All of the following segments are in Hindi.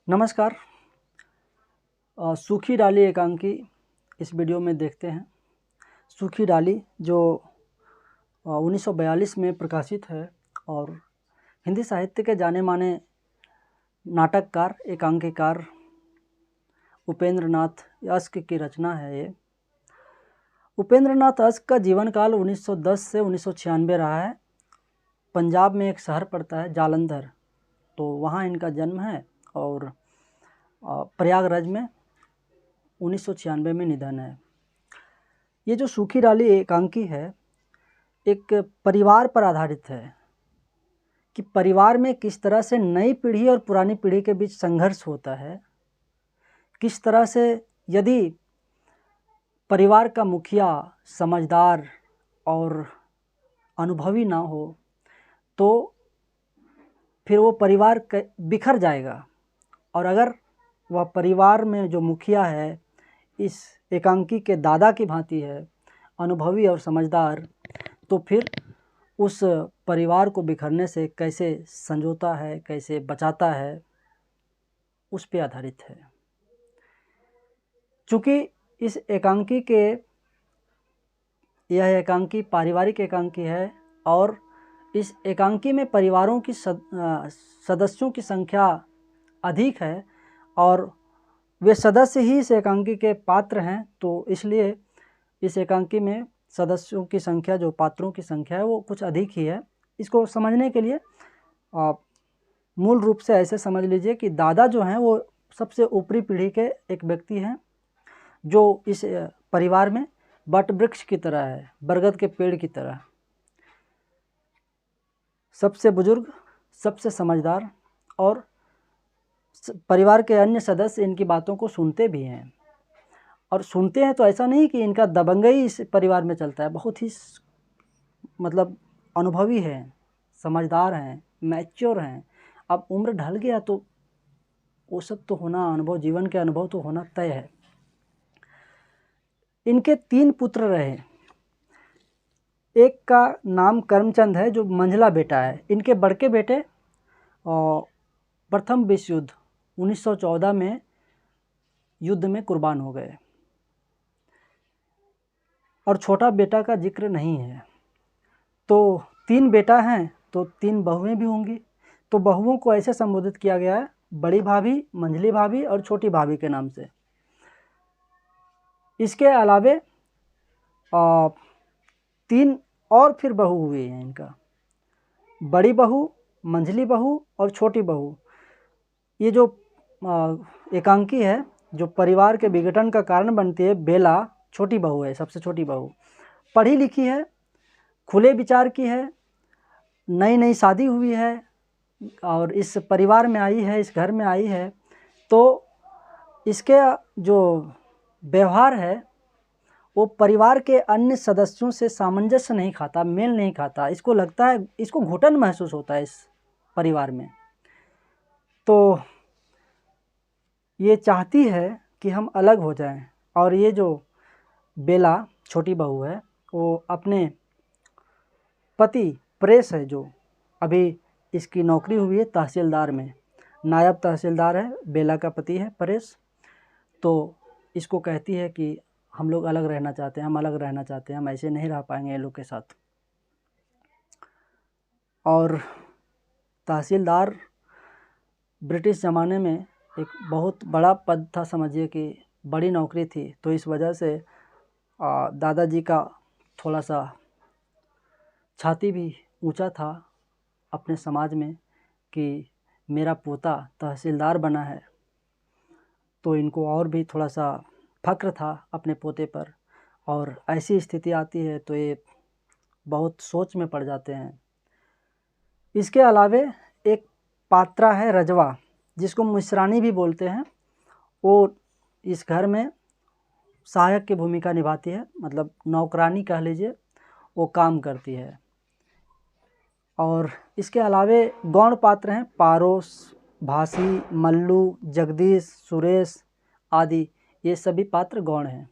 नमस्कार। सूखी डाली एकांकी इस वीडियो में देखते हैं। सूखी डाली जो 1942 में प्रकाशित है और हिंदी साहित्य के जाने माने नाटककार एकांकीकार उपेंद्र नाथ अश्क की रचना है। ये उपेंद्र नाथ अश्क का जीवन काल 1910 से 1996 रहा है। पंजाब में एक शहर पड़ता है जालंधर, तो वहाँ इनका जन्म है और प्रयागराज में 1996 में निधन है। ये जो सूखी डाली एकांकी है एक परिवार पर आधारित है कि परिवार में किस तरह से नई पीढ़ी और पुरानी पीढ़ी के बीच संघर्ष होता है, किस तरह से यदि परिवार का मुखिया समझदार और अनुभवी ना हो तो फिर वो परिवार बिखर जाएगा, और अगर वह परिवार में जो मुखिया है इस एकांकी के दादा की भांति है, अनुभवी और समझदार, तो फिर उस परिवार को बिखरने से कैसे संजोता है, कैसे बचाता है, उस पे आधारित है। चूँकि इस एकांकी के यह एकांकी पारिवारिक एकांकी है और इस एकांकी में परिवारों की सदस्यों की संख्या अधिक है और वे सदस्य ही इस एकांकी के पात्र हैं, तो इसलिए इस एकांकी में सदस्यों की संख्या, जो पात्रों की संख्या है, वो कुछ अधिक ही है। इसको समझने के लिए आप मूल रूप से ऐसे समझ लीजिए कि दादा जो हैं वो सबसे ऊपरी पीढ़ी के एक व्यक्ति हैं जो इस परिवार में वट वृक्ष की तरह है, बरगद के पेड़ की तरह, सबसे बुजुर्ग, सबसे समझदार, और परिवार के अन्य सदस्य इनकी बातों को सुनते भी हैं। और सुनते हैं तो ऐसा नहीं कि इनका दबंगई इस परिवार में चलता है, बहुत ही मतलब अनुभवी हैं, समझदार हैं, मैच्योर हैं। अब उम्र ढल गया तो वो सब तो होना, अनुभव, जीवन के अनुभव तो होना तय है। इनके 3 पुत्र रहे। एक का नाम करमचंद है जो मंझला बेटा है। इनके बड़के बेटे प्रथम विश्व युद्ध 1914 में युद्ध में कुर्बान हो गए और छोटा बेटा का जिक्र नहीं है। तो 3 बेटा हैं तो 3 बहुएं भी होंगी। तो बहुओं को ऐसे संबोधित किया गया है, बड़ी भाभी, मंझली भाभी और छोटी भाभी के नाम से। इसके अलावे 3 और फिर बहू हुई हैं इनका, बड़ी बहू, मंझली बहू और छोटी बहू। ये जो एकांकी है, जो परिवार के विघटन का कारण बनती है, बेला छोटी बहू है, सबसे छोटी बहू, पढ़ी लिखी है, खुले विचार की है, नई नई शादी हुई है और इस परिवार में आई है, इस घर में आई है, तो इसके जो व्यवहार है वो परिवार के अन्य सदस्यों से सामंजस्य नहीं खाता, मेल नहीं खाता। इसको लगता है, इसको घुटन महसूस होता है इस परिवार में। तो ये चाहती है कि हम अलग हो जाएं। और ये जो बेला छोटी बहू है वो अपने पति प्रेस है, जो अभी इसकी नौकरी हुई है तहसीलदार में, नायब तहसीलदार है, बेला का पति है परेश, तो इसको कहती है कि हम लोग अलग रहना चाहते हैं, हम अलग रहना चाहते हैं, हम ऐसे नहीं रह पाएंगे ये लोग के साथ। और तहसीलदार ब्रिटिश ज़माने में एक बहुत बड़ा पद था, समझिए कि बड़ी नौकरी थी। तो इस वजह से दादाजी का थोड़ा सा छाती भी ऊंचा था अपने समाज में कि मेरा पोता तहसीलदार बना है, तो इनको और भी थोड़ा सा फ़क्र था अपने पोते पर। और ऐसी स्थिति आती है तो ये बहुत सोच में पड़ जाते हैं। इसके अलावे एक पात्रा है रजवा, जिसको मिश्रानी भी बोलते हैं। वो इस घर में सहायक की भूमिका निभाती है, मतलब नौकरानी कह लीजिए, वो काम करती है। और इसके अलावे गौण पात्र हैं पारोस, भासी, मल्लू, जगदीश, सुरेश आदि, ये सभी पात्र गौण हैं।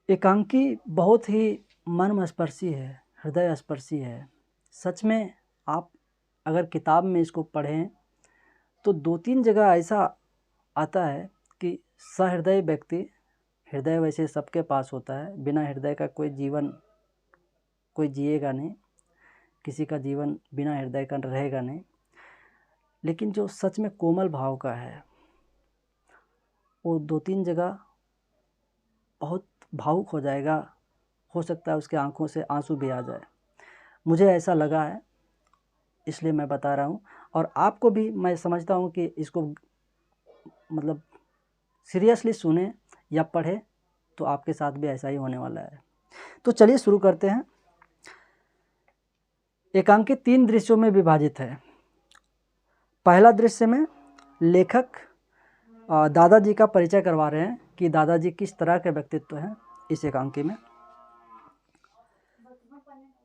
एकांकी बहुत ही मर्मस्पर्शी है, हृदय स्पर्शी है। सच में आप अगर किताब में इसको पढ़ें तो 2-3 जगह ऐसा आता है कि सहृदय व्यक्ति, हृदय वैसे सबके पास होता है, बिना हृदय का कोई जीवन कोई जिएगा नहीं, किसी का जीवन बिना हृदय का रहेगा नहीं। लेकिन जो सच में कोमल भाव का है वो 2-3 जगह बहुत भावुक हो जाएगा, हो सकता है उसके आंखों से आंसू भी आ जाए। मुझे ऐसा लगा है, इसलिए मैं बता रहा हूँ। और आपको भी मैं समझता हूँ कि इसको मतलब सीरियसली सुने या पढ़े तो आपके साथ भी ऐसा ही होने वाला है। तो चलिए शुरू करते हैं। एकांकी 3 दृश्यों में विभाजित है। पहला दृश्य में लेखक दादाजी का परिचय करवा रहे हैं कि दादाजी किस तरह के व्यक्तित्व हैं इस एकांकी में।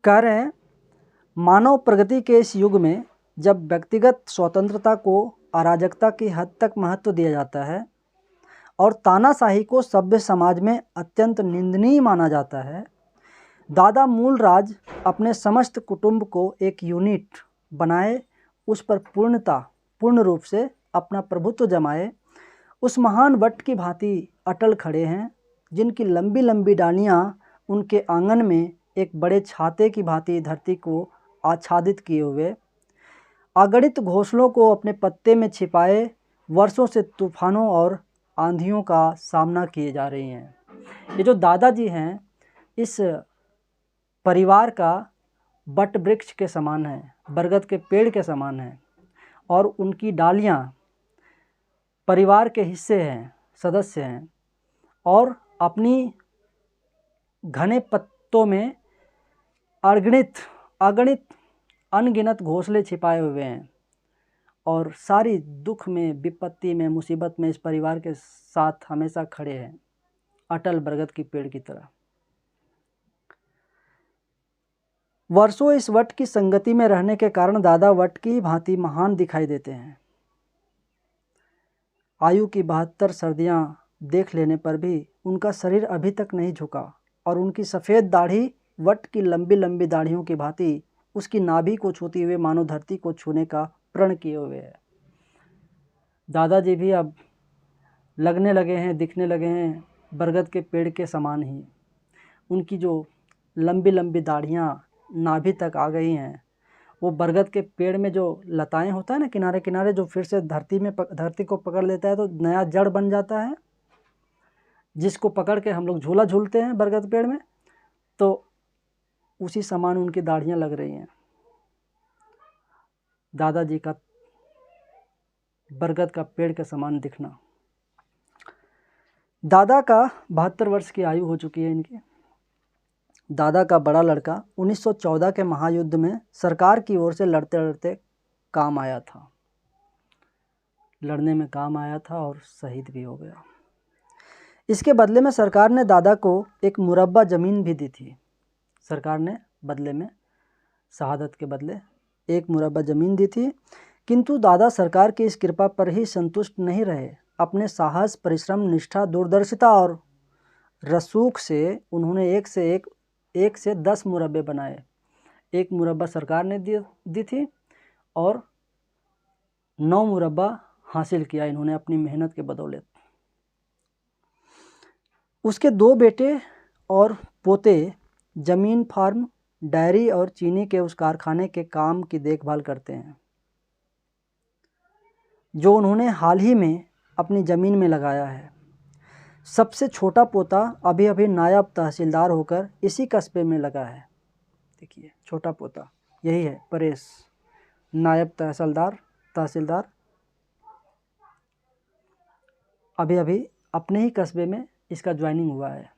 कह रहे हैं, मानव प्रगति के इस युग में जब व्यक्तिगत स्वतंत्रता को अराजकता की हद तक महत्व दिया जाता है और तानाशाही को सभ्य समाज में अत्यंत निंदनीय माना जाता है, दादा मूलराज अपने समस्त कुटुंब को एक यूनिट बनाए, उस पर पूर्ण रूप से अपना प्रभुत्व जमाए, उस महान वट की भांति अटल खड़े हैं जिनकी लंबी लंबी डालियां उनके आंगन में एक बड़े छाते की भांति धरती को आच्छादित किए हुए, अगणित घोंसलों को अपने पत्ते में छिपाए वर्षों से तूफानों और आंधियों का सामना किए जा रही हैं। ये जो दादाजी हैं इस परिवार का बट वृक्ष के समान है, बरगद के पेड़ के समान है, और उनकी डालियां परिवार के हिस्से हैं, सदस्य हैं, और अपनी घने पत्तों में अगणित अनगिनत घोंसले छिपाए हुए हैं और सारी दुख में, विपत्ति में, मुसीबत में इस परिवार के साथ हमेशा खड़े हैं, अटल बरगद की पेड़ की तरह। वर्षों इस वट की संगति में रहने के कारण दादा वट की भांति महान दिखाई देते हैं। आयु की 72 सर्दियां देख लेने पर भी उनका शरीर अभी तक नहीं झुका और उनकी सफ़ेद दाढ़ी वट की लंबी लंबी दाढ़ियों की भांति उसकी नाभि को छूती हुए मानो धरती को छूने का प्रण किए हुए है। दादाजी भी अब लगने लगे हैं, दिखने लगे हैं बरगद के पेड़ के समान ही। उनकी जो लंबी लंबी दाढ़ियाँ नाभि तक आ गई हैं, वो बरगद के पेड़ में जो लताएं होता है ना किनारे किनारे, जो फिर से धरती को पकड़ लेता है तो नया जड़ बन जाता है, जिसको पकड़ के हम लोग झूला झूलते हैं बरगद पेड़ में, तो उसी समान उनकी दाढ़ियाँ लग रही हैं। दादाजी का बरगद का पेड़ के समान दिखना। दादा का 72 वर्ष की आयु हो चुकी है इनकी। दादा का बड़ा लड़का 1914 के महायुद्ध में सरकार की ओर से लड़ते लड़ते काम आया था, लड़ने में काम आया था और शहीद भी हो गया। इसके बदले में सरकार ने दादा को एक मुरब्बा ज़मीन भी दी थी। सरकार ने बदले में, शहादत के बदले एक मुरब्बा ज़मीन दी थी, किंतु दादा सरकार की इस कृपा पर ही संतुष्ट नहीं रहे। अपने साहस, परिश्रम, निष्ठा, दूरदर्शिता और रसूख से उन्होंने एक से 10 मुरब्बे बनाए। एक मुरब्बा सरकार ने दी थी और 9 मुरब्बा हासिल किया इन्होंने अपनी मेहनत के बदौलत। उसके 2 बेटे और पोते जमीन, फार्म, डायरी और चीनी के उस कारखाने के काम की देखभाल करते हैं जो उन्होंने हाल ही में अपनी ज़मीन में लगाया है। सबसे छोटा पोता अभी अभी नायब तहसीलदार होकर इसी कस्बे में लगा है। देखिए, छोटा पोता यही है परेश, नायब तहसीलदार अभी अभी अपने ही कस्बे में इसका ज्वाइनिंग हुआ है।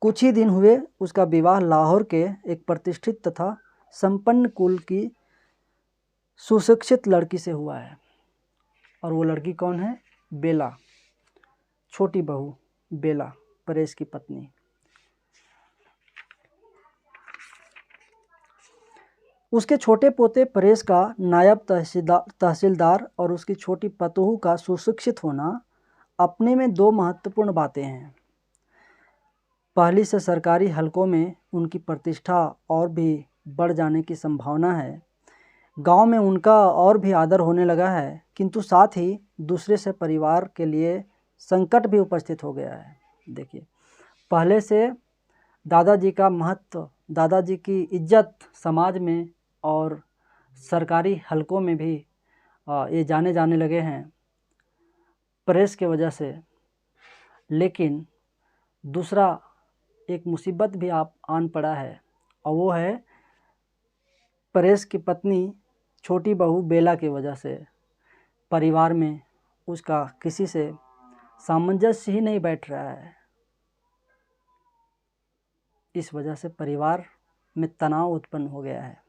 कुछ ही दिन हुए उसका विवाह लाहौर के एक प्रतिष्ठित तथा संपन्न कुल की सुशिक्षित लड़की से हुआ है। और वो लड़की कौन है? बेला, छोटी बहू बेला, परेश की पत्नी। उसके छोटे पोते परेश का नायब तहसीलदार और उसकी छोटी पतोहू का सुशिक्षित होना अपने में 2 महत्वपूर्ण बातें हैं। पहली से सरकारी हलकों में उनकी प्रतिष्ठा और भी बढ़ जाने की संभावना है। गांव में उनका और भी आदर होने लगा है, किंतु साथ ही दूसरे से परिवार के लिए संकट भी उपस्थित हो गया है। देखिए, पहले से दादाजी का महत्व, दादाजी की इज्जत समाज में और सरकारी हलकों में भी ये जाने जाने लगे हैं प्रेस के वजह से। लेकिन दूसरा एक मुसीबत भी आप आन पड़ा है, और वो है प्रेस की पत्नी छोटी बहू बेला की वजह से। परिवार में उसका किसी से सामंजस्य ही नहीं बैठ रहा है। इस वजह से परिवार में तनाव उत्पन्न हो गया है।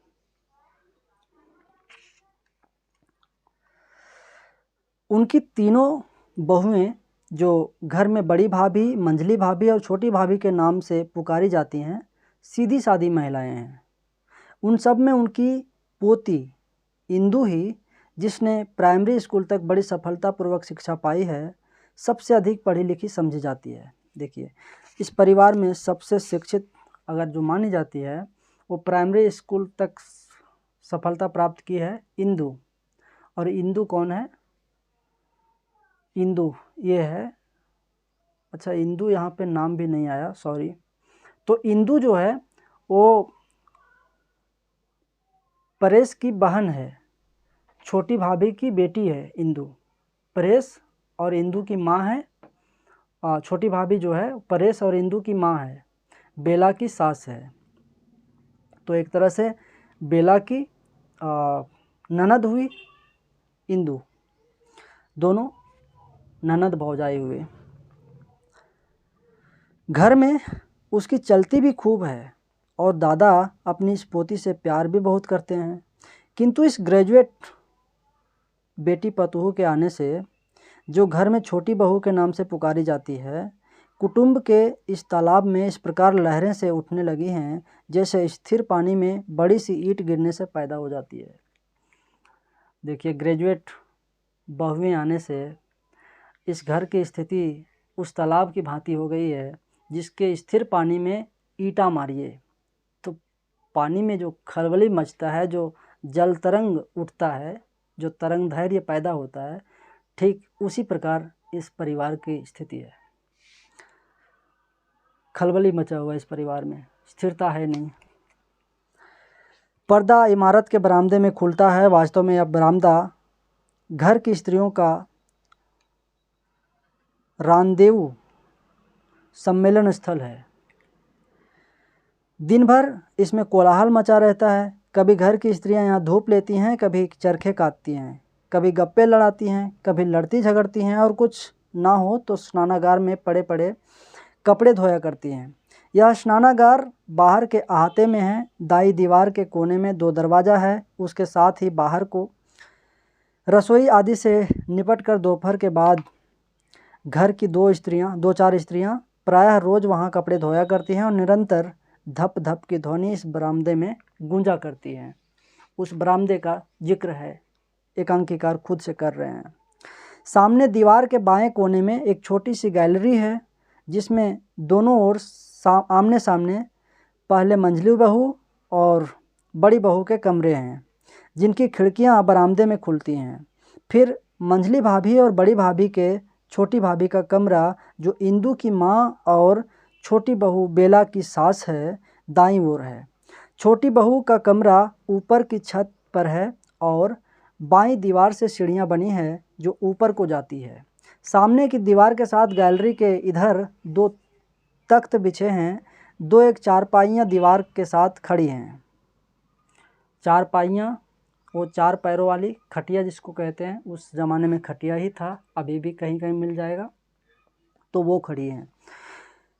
उनकी तीनों बहुएं, जो घर में बड़ी भाभी, मंझली भाभी और छोटी भाभी के नाम से पुकारी जाती हैं, सीधी सादी महिलाएं हैं। उन सब में उनकी पोती इंदु ही, जिसने प्राइमरी स्कूल तक बड़ी सफलतापूर्वक शिक्षा पाई है, सबसे अधिक पढ़ी लिखी समझी जाती है। देखिए, इस परिवार में सबसे शिक्षित अगर जो मानी जाती है, वो प्राइमरी स्कूल तक सफलता प्राप्त की है इंदु। और इंदु कौन है? इंदु ये है, अच्छा इंदु यहाँ पे नाम भी नहीं आया, सॉरी। तो इंदु जो है वो परेश की बहन है, छोटी भाभी की बेटी है इंदु। परेश और इंदु की माँ है, छोटी भाभी जो है परेश और इंदु की माँ है, बेला की सास है। तो एक तरह से बेला की ननद हुई इंदु, दोनों ननद भौजाई हुए। घर में उसकी चलती भी खूब है, और दादा अपनी इस पोती से प्यार भी बहुत करते हैं। किंतु इस ग्रेजुएट बेटी पतोहू के आने से, जो घर में छोटी बहू के नाम से पुकारी जाती है, कुटुंब के इस तालाब में इस प्रकार लहरें से उठने लगी हैं जैसे स्थिर पानी में बड़ी सी ईंट गिरने से पैदा हो जाती है। देखिए, ग्रेजुएट बहुएं आने से इस घर की स्थिति उस तालाब की भांति हो गई है, जिसके स्थिर पानी में ईंटा मारिए तो पानी में जो खलबली मचता है, जो जल तरंग उठता है, जो तरंग धैर्य पैदा होता है, ठीक उसी प्रकार इस परिवार की स्थिति है। खलबली मचा हुआ इस परिवार में, स्थिरता है नहीं। पर्दा इमारत के बरामदे में खुलता है। वास्तव में यह बरामदा घर की स्त्रियों का रांदेवू सम्मेलन स्थल है। दिन भर इसमें कोलाहल मचा रहता है। कभी घर की स्त्रियां यहाँ धूप लेती हैं, कभी चरखे काटती हैं, कभी गप्पे लड़ाती हैं, कभी लड़ती झगड़ती हैं, और कुछ ना हो तो स्नानागार में पड़े पड़े कपड़े धोया करती हैं। यह स्नानागार बाहर के अहाते में है। दाई दीवार के कोने में 2 दरवाज़ा है। उसके साथ ही बाहर को रसोई आदि से निपट कर दोपहर के बाद घर की 2-4 स्त्रियां प्रायः रोज़ वहां कपड़े धोया करती हैं, और निरंतर धप धप की ध्वनि इस बरामदे में गूंजा करती है। उस बरामदे का जिक्र है, एकांकीकार खुद से कर रहे हैं। सामने दीवार के बाएं कोने में एक छोटी सी गैलरी है, जिसमें दोनों ओर आमने सामने पहले मंझली बहू और बड़ी बहू के कमरे हैं, जिनकी खिड़कियां बरामदे में खुलती हैं। फिर मंझली भाभी और बड़ी भाभी के छोटी भाभी का कमरा, जो इंदु की माँ और छोटी बहू बेला की सास है, दाईं ओर है। छोटी बहू का कमरा ऊपर की छत पर है, और बाईं दीवार से सीढ़ियाँ बनी है जो ऊपर को जाती है। सामने की दीवार के साथ गैलरी के इधर 2 तख्त बिछे हैं। 2 एक चारपाइयाँ दीवार के साथ खड़ी हैं। चारपाइयाँ, वो 4 पैरों वाली खटिया जिसको कहते हैं, उस ज़माने में खटिया ही था, अभी भी कहीं कहीं मिल जाएगा, तो वो खड़ी हैं।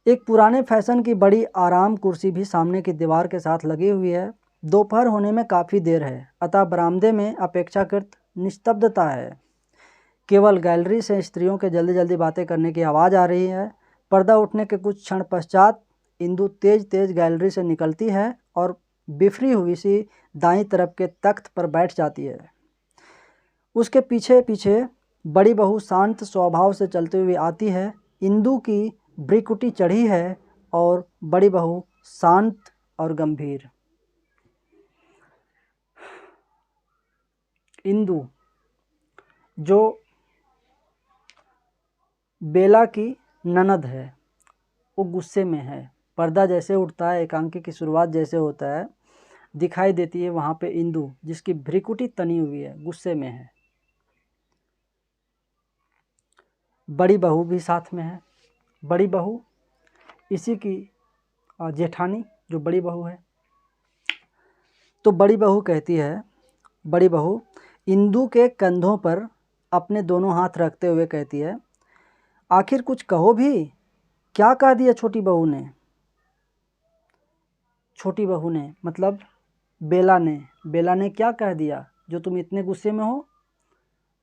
एक पुराने फैशन की बड़ी आराम कुर्सी भी सामने की दीवार के साथ लगी हुई है। दोपहर होने में काफ़ी देर है, अतः बरामदे में अपेक्षाकृत निस्तब्धता है। केवल गैलरी से स्त्रियों के जल्दी जल्दी बातें करने की आवाज़ आ रही है। पर्दा उठने के कुछ क्षण पश्चात इंदु तेज तेज गैलरी से निकलती है और बिफरी हुई सी दाईं तरफ के तख्त पर बैठ जाती है। उसके पीछे पीछे बड़ी बहू शांत स्वभाव से चलते हुए आती है। इंदु की भ्रिकुटी चढ़ी है और बड़ी बहू शांत और गंभीर। इंदु जो बेला की ननद है वो गुस्से में है। पर्दा जैसे उठता है, एकांकी की शुरुआत जैसे होता है, दिखाई देती है वहाँ पे इंदु जिसकी भ्रिकुटी तनी हुई है, गुस्से में है। बड़ी बहू भी साथ में है। बड़ी बहू इसी की जेठानी जो बड़ी बहू है। तो बड़ी बहू कहती है, बड़ी बहू इंदु के कंधों पर अपने दोनों हाथ रखते हुए कहती है, आखिर कुछ कहो भी, क्या कह दिया छोटी बहू ने? छोटी बहू ने मतलब बेला ने क्या कह दिया जो तुम इतने गुस्से में हो?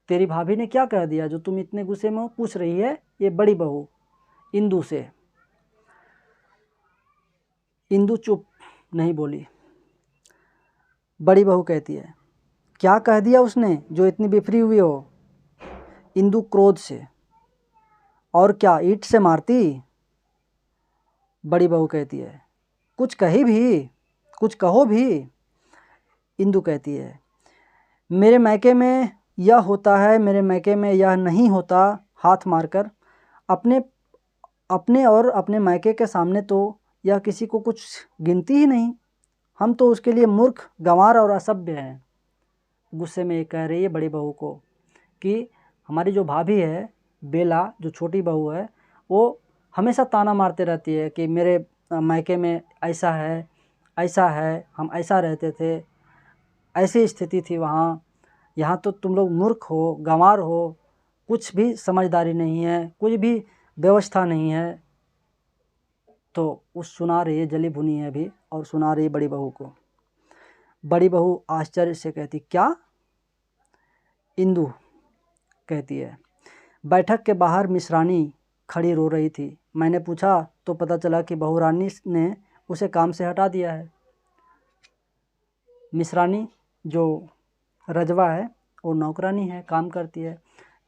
तेरी भाभी ने क्या कह दिया जो तुम इतने गुस्से में हो? पूछ रही है ये बड़ी बहू इंदु से। इंदु चुप नहीं बोली। बड़ी बहू कहती है, क्या कह दिया उसने जो इतनी बिफरी हुई हो? इंदु क्रोध से, और क्या ईंट से मारती? बड़ी बहू कहती है, कुछ कही भी, कुछ कहो भी। इंदु कहती है, मेरे मैके में यह होता है, मेरे मैके में यह नहीं होता। हाथ मारकर अपने और अपने मैके के सामने तो यह किसी को कुछ गिनती ही नहीं। हम तो उसके लिए मूर्ख, गंवार और असभ्य हैं। गुस्से में कह रही है बड़ी बहू को कि हमारी जो भाभी है बेला, जो छोटी बहू है, वो हमेशा ताना मारते रहती है कि मेरे मैके में ऐसा है, हम ऐसा रहते थे, ऐसी स्थिति थी वहाँ, यहाँ तो तुम लोग मूर्ख हो, गंवार हो, कुछ भी समझदारी नहीं है, कुछ भी व्यवस्था नहीं है। तो उस सुना रही है, जली भुनी है अभी, और सुना रही है बड़ी बहू को। बड़ी बहू आश्चर्य से कहती, क्या? इंदु कहती है, बैठक के बाहर मिश्रानी खड़ी रो रही थी। मैंने पूछा तो पता चला कि बहुरानी ने उसे काम से हटा दिया है। मिश्रानी जो रजवा है वो नौकरानी है, काम करती है,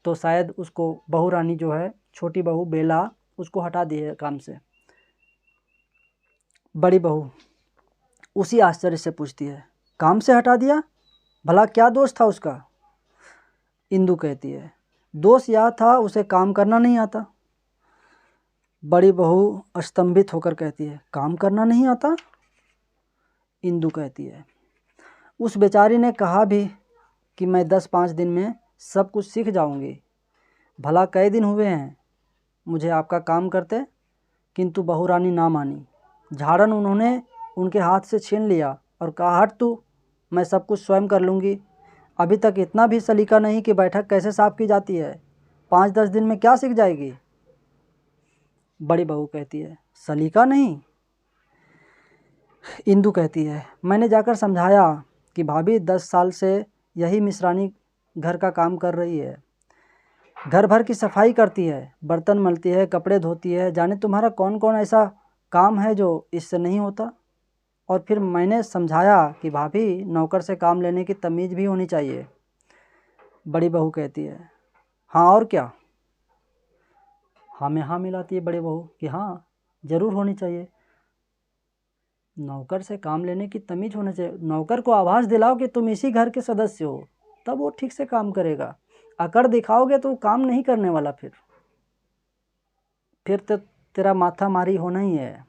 तो शायद उसको बहुरानी जो है, छोटी बहू बेला, उसको हटा दी है काम से। बड़ी बहू उसी आश्चर्य से पूछती है, काम से हटा दिया? भला क्या दोष था उसका? इंदु कहती है, दोष यह था उसे काम करना नहीं आता। बड़ी बहू स्तंभित होकर कहती है, काम करना नहीं आता? इंदु कहती है, उस बेचारी ने कहा भी कि मैं 10-5 दिन में सब कुछ सीख जाऊंगी। भला कई दिन हुए हैं मुझे आपका काम करते, किंतु बहुरानी ना मानी। झाड़न उन्होंने उनके हाथ से छीन लिया और कहा, हट तू, मैं सब कुछ स्वयं कर लूँगी। अभी तक इतना भी सलीका नहीं कि बैठक कैसे साफ की जाती है। 5-10 दिन में क्या सीख जाएगी? बड़ी बहू कहती है, सलीका नहीं? इंदु कहती है, मैंने जाकर समझाया कि भाभी 10 साल से यही मिश्रानी घर का काम कर रही है, घर भर की सफाई करती है, बर्तन मलती है, कपड़े धोती है, जाने तुम्हारा कौन कौन ऐसा काम है जो इससे नहीं होता। और फिर मैंने समझाया कि भाभी नौकर से काम लेने की तमीज़ भी होनी चाहिए। बड़ी बहू कहती है, हाँ और क्या? हाँ में हाँ मिलाती है बड़ी बहू कि हाँ ज़रूर होनी चाहिए, नौकर से काम लेने की तमीज़ होनी चाहिए। नौकर को आभास दिलाओ कि तुम इसी घर के सदस्य हो, तब वो ठीक से काम करेगा। अकड़ दिखाओगे तो काम नहीं करने वाला। फिर तो तेरा माथा मारी होना ही है।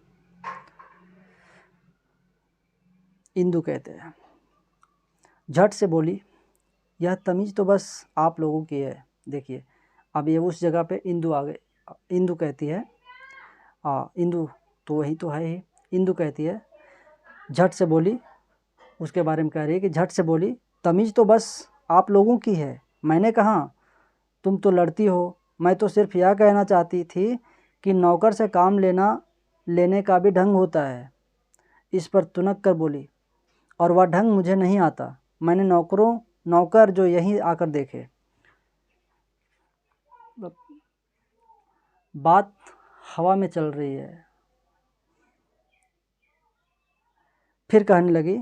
इंदु कहते हैं, झट से बोली, यह तमीज़ तो बस आप लोगों की है। देखिए अब ये उस जगह पे इंदु आ गए। इंदु कहती है, इंदु तो वही तो है ही। इंदु कहती है, झट से बोली, उसके बारे में कह रही है कि झट से बोली, तमीज़ तो बस आप लोगों की है, मैंने कहा। तुम तो लड़ती हो, मैं तो सिर्फ यह कहना चाहती थी कि नौकर से काम लेने का भी ढंग होता है। इस पर तुनक कर बोली, और वह ढंग मुझे नहीं आता। मैंने नौकर जो यहीं आकर देखे। बात हवा में चल रही है। फिर कहने लगी,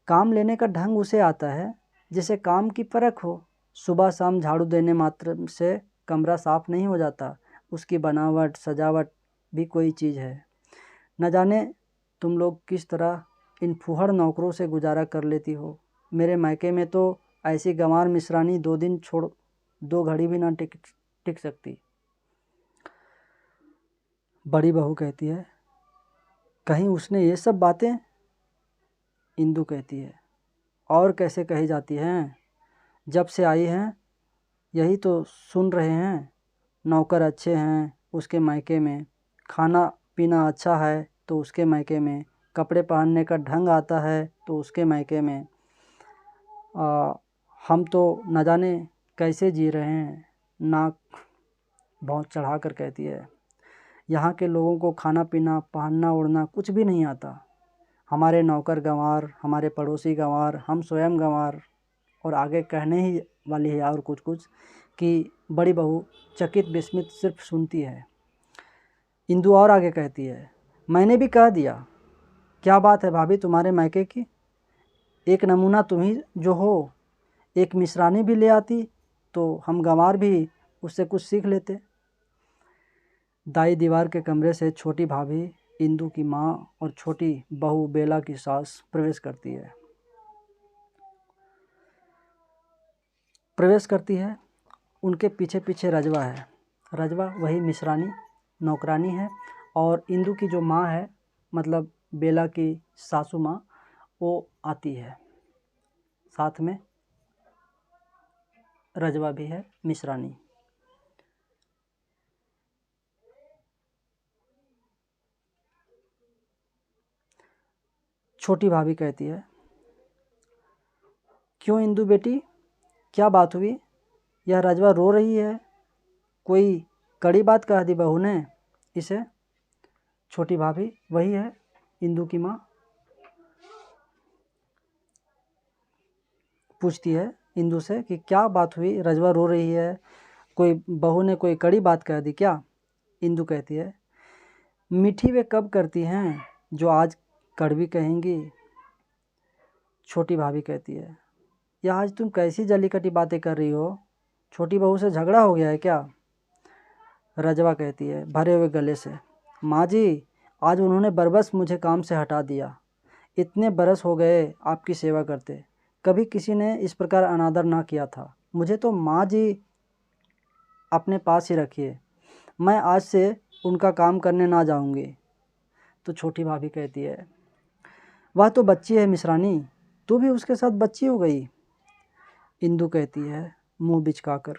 काम लेने का ढंग उसे आता है जिसे काम की परख हो। सुबह शाम झाड़ू देने मात्र से कमरा साफ नहीं हो जाता, उसकी बनावट सजावट भी कोई चीज़ है। न जाने तुम लोग किस तरह इन फूहड़ नौकरों से गुजारा कर लेती हो। मेरे मायके में तो ऐसी गंवार मिश्रानी 2 दिन छोड़ 2 घड़ी भी ना टिक सकती। बड़ी बहू कहती है, कहीं उसने ये सब बातें? इंदु कहती है, और कैसे कही जाती हैं, जब से आई हैं यही तो सुन रहे हैं। नौकर अच्छे हैं उसके मायके में, खाना पीना अच्छा है तो उसके मायके में, कपड़े पहनने का ढंग आता है तो उसके मायके में। हम तो न जाने कैसे जी रहे हैं। नाक बहुत चढ़ा कर कहती है, यहाँ के लोगों को खाना पीना पहनना ओढ़ना कुछ भी नहीं आता। हमारे नौकर गंवार, हमारे पड़ोसी गंवार, हम स्वयं गंवार। और आगे कहने ही वाली है और कुछ कुछ कि बड़ी बहू चकित विस्मित सिर्फ सुनती है। इंदु और आगे कहती है, मैंने भी कह दिया। क्या बात है भाभी तुम्हारे मायके की? एक नमूना तुम ही जो हो, एक मिश्रानी भी ले आती तो हम गंवार भी उससे कुछ सीख लेते। दाई दीवार के कमरे से छोटी भाभी, इंदु की माँ और छोटी बहू बेला की सास प्रवेश करती है। उनके पीछे पीछे रजवा है। रजवा वही मिश्रानी नौकरानी है, और इंदु की जो माँ है, मतलब बेला की सासू माँ, वो आती है। साथ में रजवा भी है, मिश्रानी। छोटी भाभी कहती है, क्यों इंदु बेटी, क्या बात हुई? यह रजवा रो रही है, कोई कड़ी बात कह दी बहू ने इसे? छोटी भाभी वही है इंदु की माँ, पूछती है इंदु से कि क्या बात हुई, रजवा रो रही है, कोई बहू ने कोई कड़ी बात कह दी क्या? इंदु कहती है, मीठी वे कब करती हैं जो आज कड़वी कहेंगी। छोटी भाभी कहती है, यह आज तुम कैसी जली कटी बातें कर रही हो, छोटी बहू से झगड़ा हो गया है क्या? रजवा कहती है भरे हुए गले से, माँ जी, आज उन्होंने बरबस मुझे काम से हटा दिया। इतने बरस हो गए आपकी सेवा करते, कभी किसी ने इस प्रकार अनादर ना किया था। मुझे तो माँ जी अपने पास ही रखिए, मैं आज से उनका काम करने ना जाऊंगी। तो छोटी भाभी कहती है, वह तो बच्ची है मिश्रानी, तू भी उसके साथ बच्ची हो गई। इंदु कहती है मुंह बिचकाकर,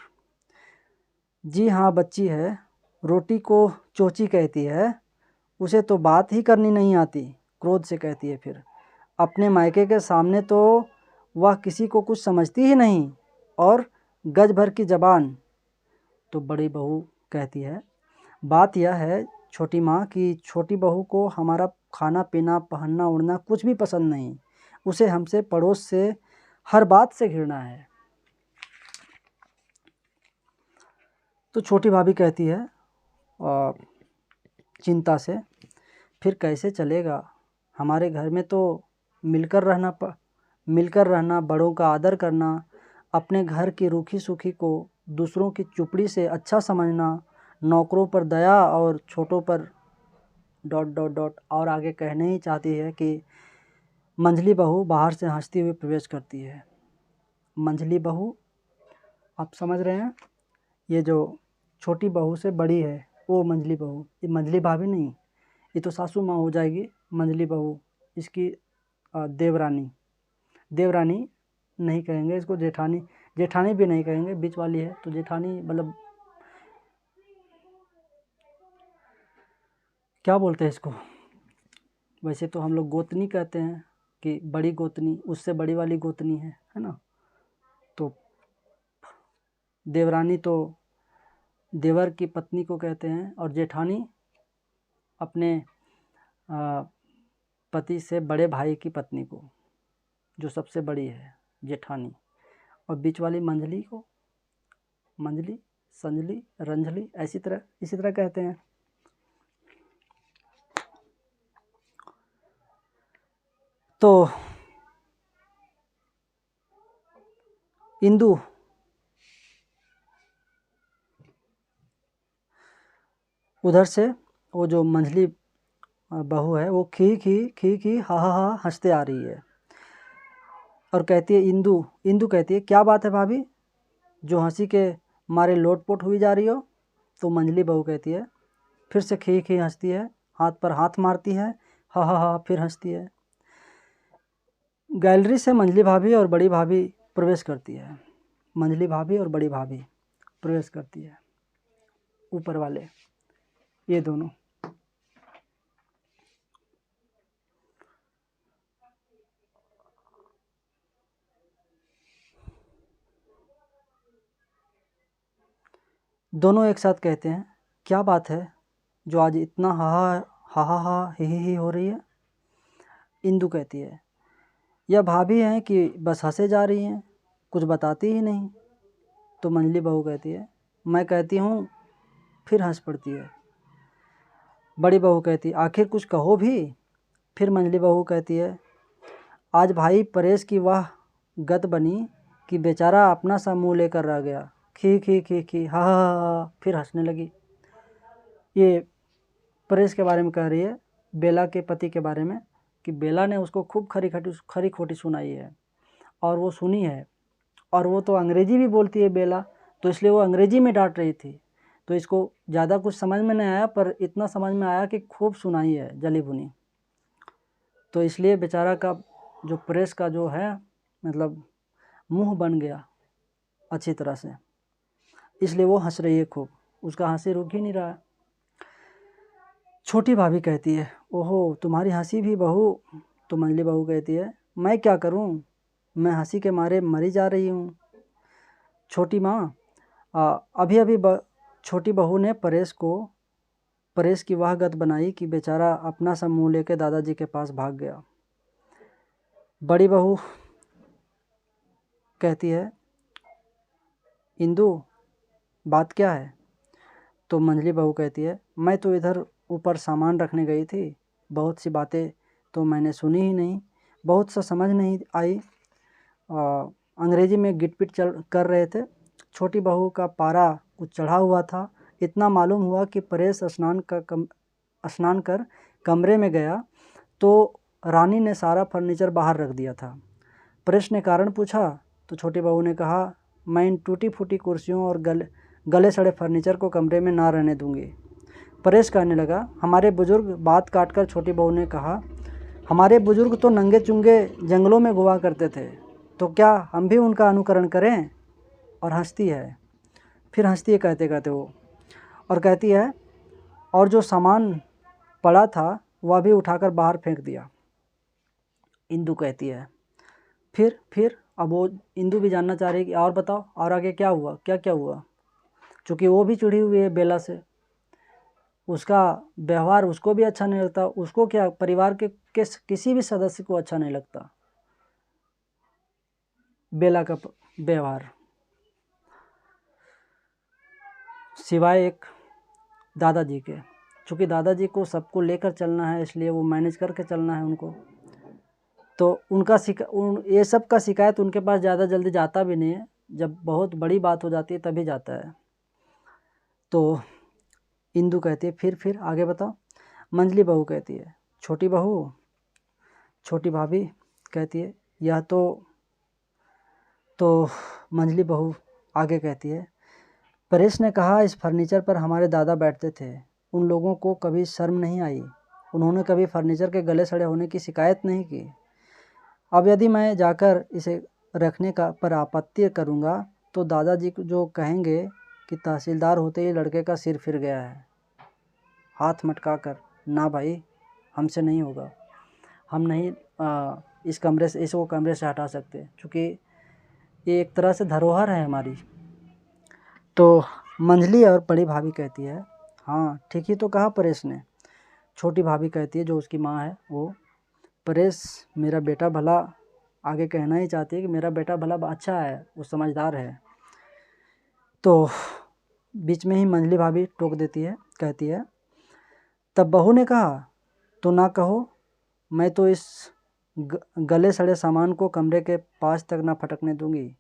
जी हाँ बच्ची है, रोटी को चोची कहती है, उसे तो बात ही करनी नहीं आती। क्रोध से कहती है फिर, अपने मायके के सामने तो वह किसी को कुछ समझती ही नहीं, और गज भर की जबान। तो बड़ी बहू कहती है, बात यह है छोटी माँ कि छोटी बहू को हमारा खाना पीना पहनना ओढ़ना कुछ भी पसंद नहीं, उसे हमसे पड़ोस से हर बात से घृणा है। तो छोटी भाभी कहती है चिंता से, फिर कैसे चलेगा, हमारे घर में तो मिलकर रहना, बड़ों का आदर करना, अपने घर की रूखी सूखी को दूसरों की चुपड़ी से अच्छा समझना, नौकरों पर दया और छोटों पर ... और आगे कहने ही चाहती है कि मंझली बहू बाहर से हंसती हुई प्रवेश करती है। मंझली बहू आप समझ रहे हैं, ये जो छोटी बहू से बड़ी है वो मंझली बहू, ये मंझली भाभी नहीं, ये तो सासू माँ हो जाएगी। मंझली बहू इसकी देवरानी नहीं कहेंगे इसको, जेठानी भी नहीं कहेंगे, बीच वाली है तो जेठानी, मतलब क्या बोलते हैं इसको, वैसे तो हम लोग गोतनी कहते हैं कि बड़ी गोतनी, उससे बड़ी वाली गोतनी है ना। तो देवरानी तो देवर की पत्नी को कहते हैं, और जेठानी अपने पति से बड़े भाई की पत्नी को, जो सबसे बड़ी है जेठानी। और बीच वाली मंझली को मंझली, संझली, रंझली, इसी तरह कहते हैं। तो इंदु उधर से वो जो मंझली बहू है वो खी खी हा हा हा हंसते आ रही है। और कहती है इंदु इंदु कहती है क्या बात है भाभी, जो हंसी के मारे लोटपोट हुई जा रही हो। तो मंझली बहू कहती है, फिर से खी खी हंसती है, हाथ पर हाथ मारती है, हा हा हा, फिर हंसती है। गैलरी से मंझली भाभी और बड़ी भाभी प्रवेश करती है। मंझली भाभी और बड़ी भाभी प्रवेश करती है, ऊपर वाले ये दोनों। दोनों एक साथ कहते हैं, क्या बात है जो आज इतना हा हा हा हा ही हो रही है। इंदु कहती है, यह भाभी हैं कि बस हंसे जा रही हैं, कुछ बताती ही नहीं। तो मंझली बहू कहती है, मैं कहती हूँ फिर हंस पड़ती है। बड़ी बहू कहती है, आखिर कुछ कहो भी। फिर मंझली बहू कहती है, आज भाई परेश की वाह गत बनी कि बेचारा अपना सा मुँह लेकर रह गया, खी खी खी खी हा हा हा, फिर हंसने लगी। ये परेश के बारे में कह रही है, बेला के पति के बारे में, कि बेला ने उसको खूब खरी खोटी सुनाई है, और वो सुनी है, और वो तो अंग्रेजी भी बोलती है बेला, तो इसलिए वो अंग्रेजी में डांट रही थी। तो इसको ज़्यादा कुछ समझ में नहीं आया, पर इतना समझ में आया कि खूब सुनाई है जली भुनी। तो इसलिए बेचारा का जो परेश का जो है मतलब मुंह बन गया अच्छी तरह से, इसलिए वो हंस रही है खूब, उसका हंसी रुक ही नहीं रहा है। छोटी भाभी कहती है, ओहो तुम्हारी हंसी भी बहू। तो मंझली बहू कहती है, मैं क्या करूं, मैं हंसी के मारे मरी जा रही हूँ। छोटी माँ अभी अभी छोटी बहू ने परेश की वाह गत बनाई कि बेचारा अपना सा मुँह लेके दादाजी के पास भाग गया। बड़ी बहू कहती है, इंदु बात क्या है। तो मंझली बहू कहती है, मैं तो इधर ऊपर सामान रखने गई थी, बहुत सी बातें तो मैंने सुनी ही नहीं, बहुत सा समझ नहीं आई, अंग्रेजी में गिटपिट चल कर रहे थे। छोटी बहू का पारा कुछ चढ़ा हुआ था, इतना मालूम हुआ कि परेश स्नान कर कमरे में गया तो रानी ने सारा फर्नीचर बाहर रख दिया था। परेश ने कारण पूछा तो छोटी बहू ने कहा, मैं इन टूटी फूटी कुर्सियों और गले सड़े फर्नीचर को कमरे में ना रहने दूंगी। परेश कहने लगा, हमारे बुजुर्ग, बात काटकर छोटी बहू ने कहा, हमारे बुजुर्ग तो नंगे चुंगे जंगलों में घुमा करते थे, तो क्या हम भी उनका अनुकरण करें। और हंसती है, फिर हंसती है कहते कहते वो, और कहती है, और जो सामान पड़ा था वह भी उठाकर बाहर फेंक दिया। इंदु कहती है, फिर अब वो इंदु भी जानना चाह रही है कि और बताओ, और आगे क्या हुआ, क्या क्या हुआ, चूँकि वो भी चिढ़ी हुई है बेला से, उसका व्यवहार उसको भी अच्छा नहीं लगता, उसको क्या परिवार के किसी भी सदस्य को अच्छा नहीं लगता बेला का व्यवहार, सिवाय एक दादाजी के। चूँकि दादाजी को सबको लेकर चलना है, इसलिए वो मैनेज करके चलना है उनको, तो उनका ये सब का शिकायत उनके पास ज़्यादा जल्दी जाता भी नहीं है, जब बहुत बड़ी बात हो जाती है तभी जाता है। तो इंदु कहती है, फिर आगे बताओ। मंझली बहू कहती है, छोटी भाभी कहती है, यह तो मंझली बहू आगे कहती है, परेश ने कहा इस फर्नीचर पर हमारे दादा बैठते थे, उन लोगों को कभी शर्म नहीं आई, उन्होंने कभी फर्नीचर के गले सड़े होने की शिकायत नहीं की। अब यदि मैं जाकर इसे रखने का पर आपत्ति करूँगा तो दादाजी जो कहेंगे कि तहसीलदार होते ही लड़के का सिर फिर गया है। हाथ मटका कर, ना भाई हमसे नहीं होगा, हम नहीं इस कमरे से, इसको कमरे से हटा सकते, क्योंकि ये एक तरह से धरोहर है हमारी। तो मंझली और बड़ी भाभी कहती है, हाँ ठीक ही तो कहा परेश ने। छोटी भाभी कहती है, जो उसकी माँ है, वो, परेश मेरा बेटा भला, आगे कहना ही चाहती है कि मेरा बेटा भला अच्छा है, वो समझदार है। तो बीच में ही मंझली भाभी टोक देती है, कहती है, तब बहू ने कहा, तो ना कहो, मैं तो इस गले सड़े सामान को कमरे के पास तक ना फटकने दूंगी।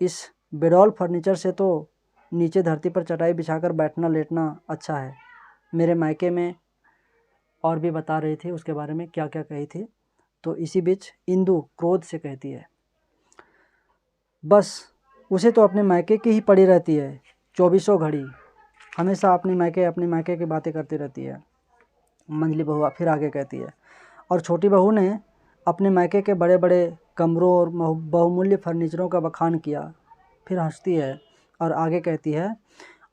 इस बेडॉल फर्नीचर से तो नीचे धरती पर चटाई बिछाकर बैठना लेटना अच्छा है। मेरे मायके में और भी बता रही थी उसके बारे में क्या क्या कही थी। तो इसी बीच इंदु क्रोध से कहती है, बस उसे तो अपने मायके की ही पड़ी रहती है, चौबीसों घड़ी हमेशा अपने मायके की बातें करती रहती है। मंझली बहू फिर आगे कहती है, और छोटी बहू ने अपने मायके के बड़े बड़े कमरों और बहुमूल्य फर्नीचरों का बखान किया। फिर हंसती है और आगे कहती है,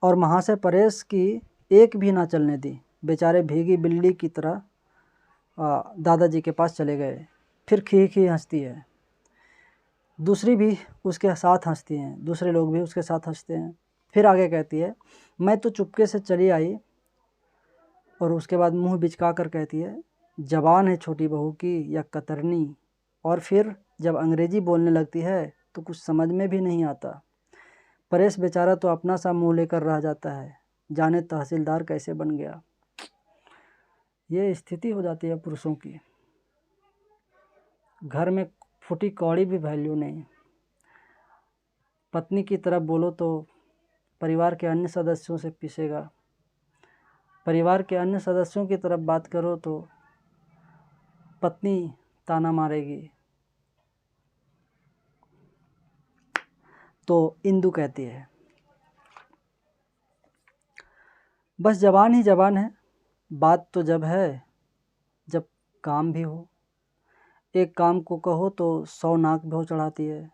और वहाँ से परेश की एक भी ना चलने दी। बेचारे भीगी बिल्ली की तरह दादाजी के पास चले गए। फिर खी खी हंसती है। दूसरी भी उसके साथ हंसती हैं, दूसरे लोग भी उसके साथ हंसते हैं। फिर आगे कहती है, मैं तो चुपके से चली आई। और उसके बाद मुंह बिचका कर कहती है, जबान है छोटी बहू की या कतरनी। और फिर जब अंग्रेजी बोलने लगती है तो कुछ समझ में भी नहीं आता। परेश बेचारा तो अपना सा मुंह लेकर रह जाता है, जाने तहसीलदार कैसे बन गया। ये स्थिति हो जाती है पुरुषों की। घर में फूटी कौड़ी भी वैल्यू नहीं। पत्नी की तरफ बोलो तो परिवार के अन्य सदस्यों से पिसेगा, परिवार के अन्य सदस्यों की तरफ बात करो तो पत्नी ताना मारेगी। तो इंदु कहती है, बस जबान ही जबान है, बात तो जब है जब काम भी हो। एक काम को कहो तो 100 नाक भौं चढ़ाती है।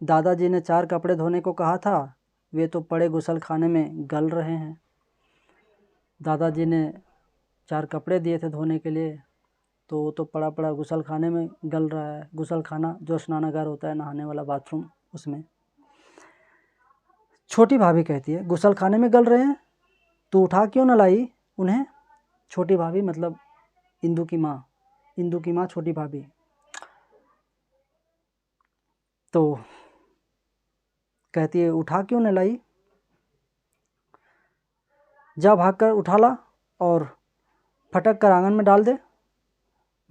दादाजी ने 4 कपड़े धोने को कहा था, वे तो पड़े गुसल खाने में गल रहे हैं। दादाजी ने 4 कपड़े दिए थे धोने के लिए, तो वो तो पड़ा पड़ा गुसल खाने में गल रहा है। गुसल खाना जो स्नानागार होता है, नहाने वाला बाथरूम, उसमें। छोटी भाभी कहती है, गुसल खाने में गल रहे हैं, तू उठा क्यों न लाई उन्हें। छोटी भाभी मतलब इंदु की माँ, इंदु की माँ छोटी भाभी। तो कहती है, उठा क्यों न लाई, जा भाग कर उठा ला और फटक कर आंगन में डाल दे।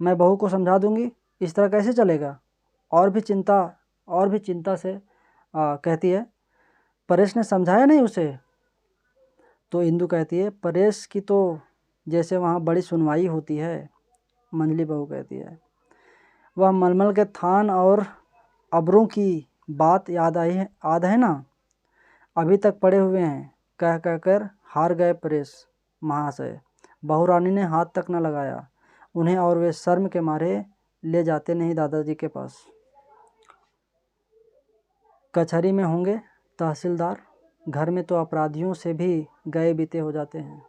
मैं बहू को समझा दूंगी, इस तरह कैसे चलेगा। और भी चिंता से कहती है, परेश ने समझाया नहीं उसे। तो इंदु कहती है, परेश की तो जैसे वहाँ बड़ी सुनवाई होती है। मंझली बहू कहती है, वह मलमल के थान और अबरों की बात याद है ना, अभी तक पड़े हुए हैं। कह कह कर हार गए परेश महाशय। बहू रानी ने हाथ तक न लगाया उन्हें, और वे शर्म के मारे ले जाते नहीं दादाजी के पास। कचहरी में होंगे तहसीलदार, घर में तो अपराधियों से भी गए बीते हो जाते हैं।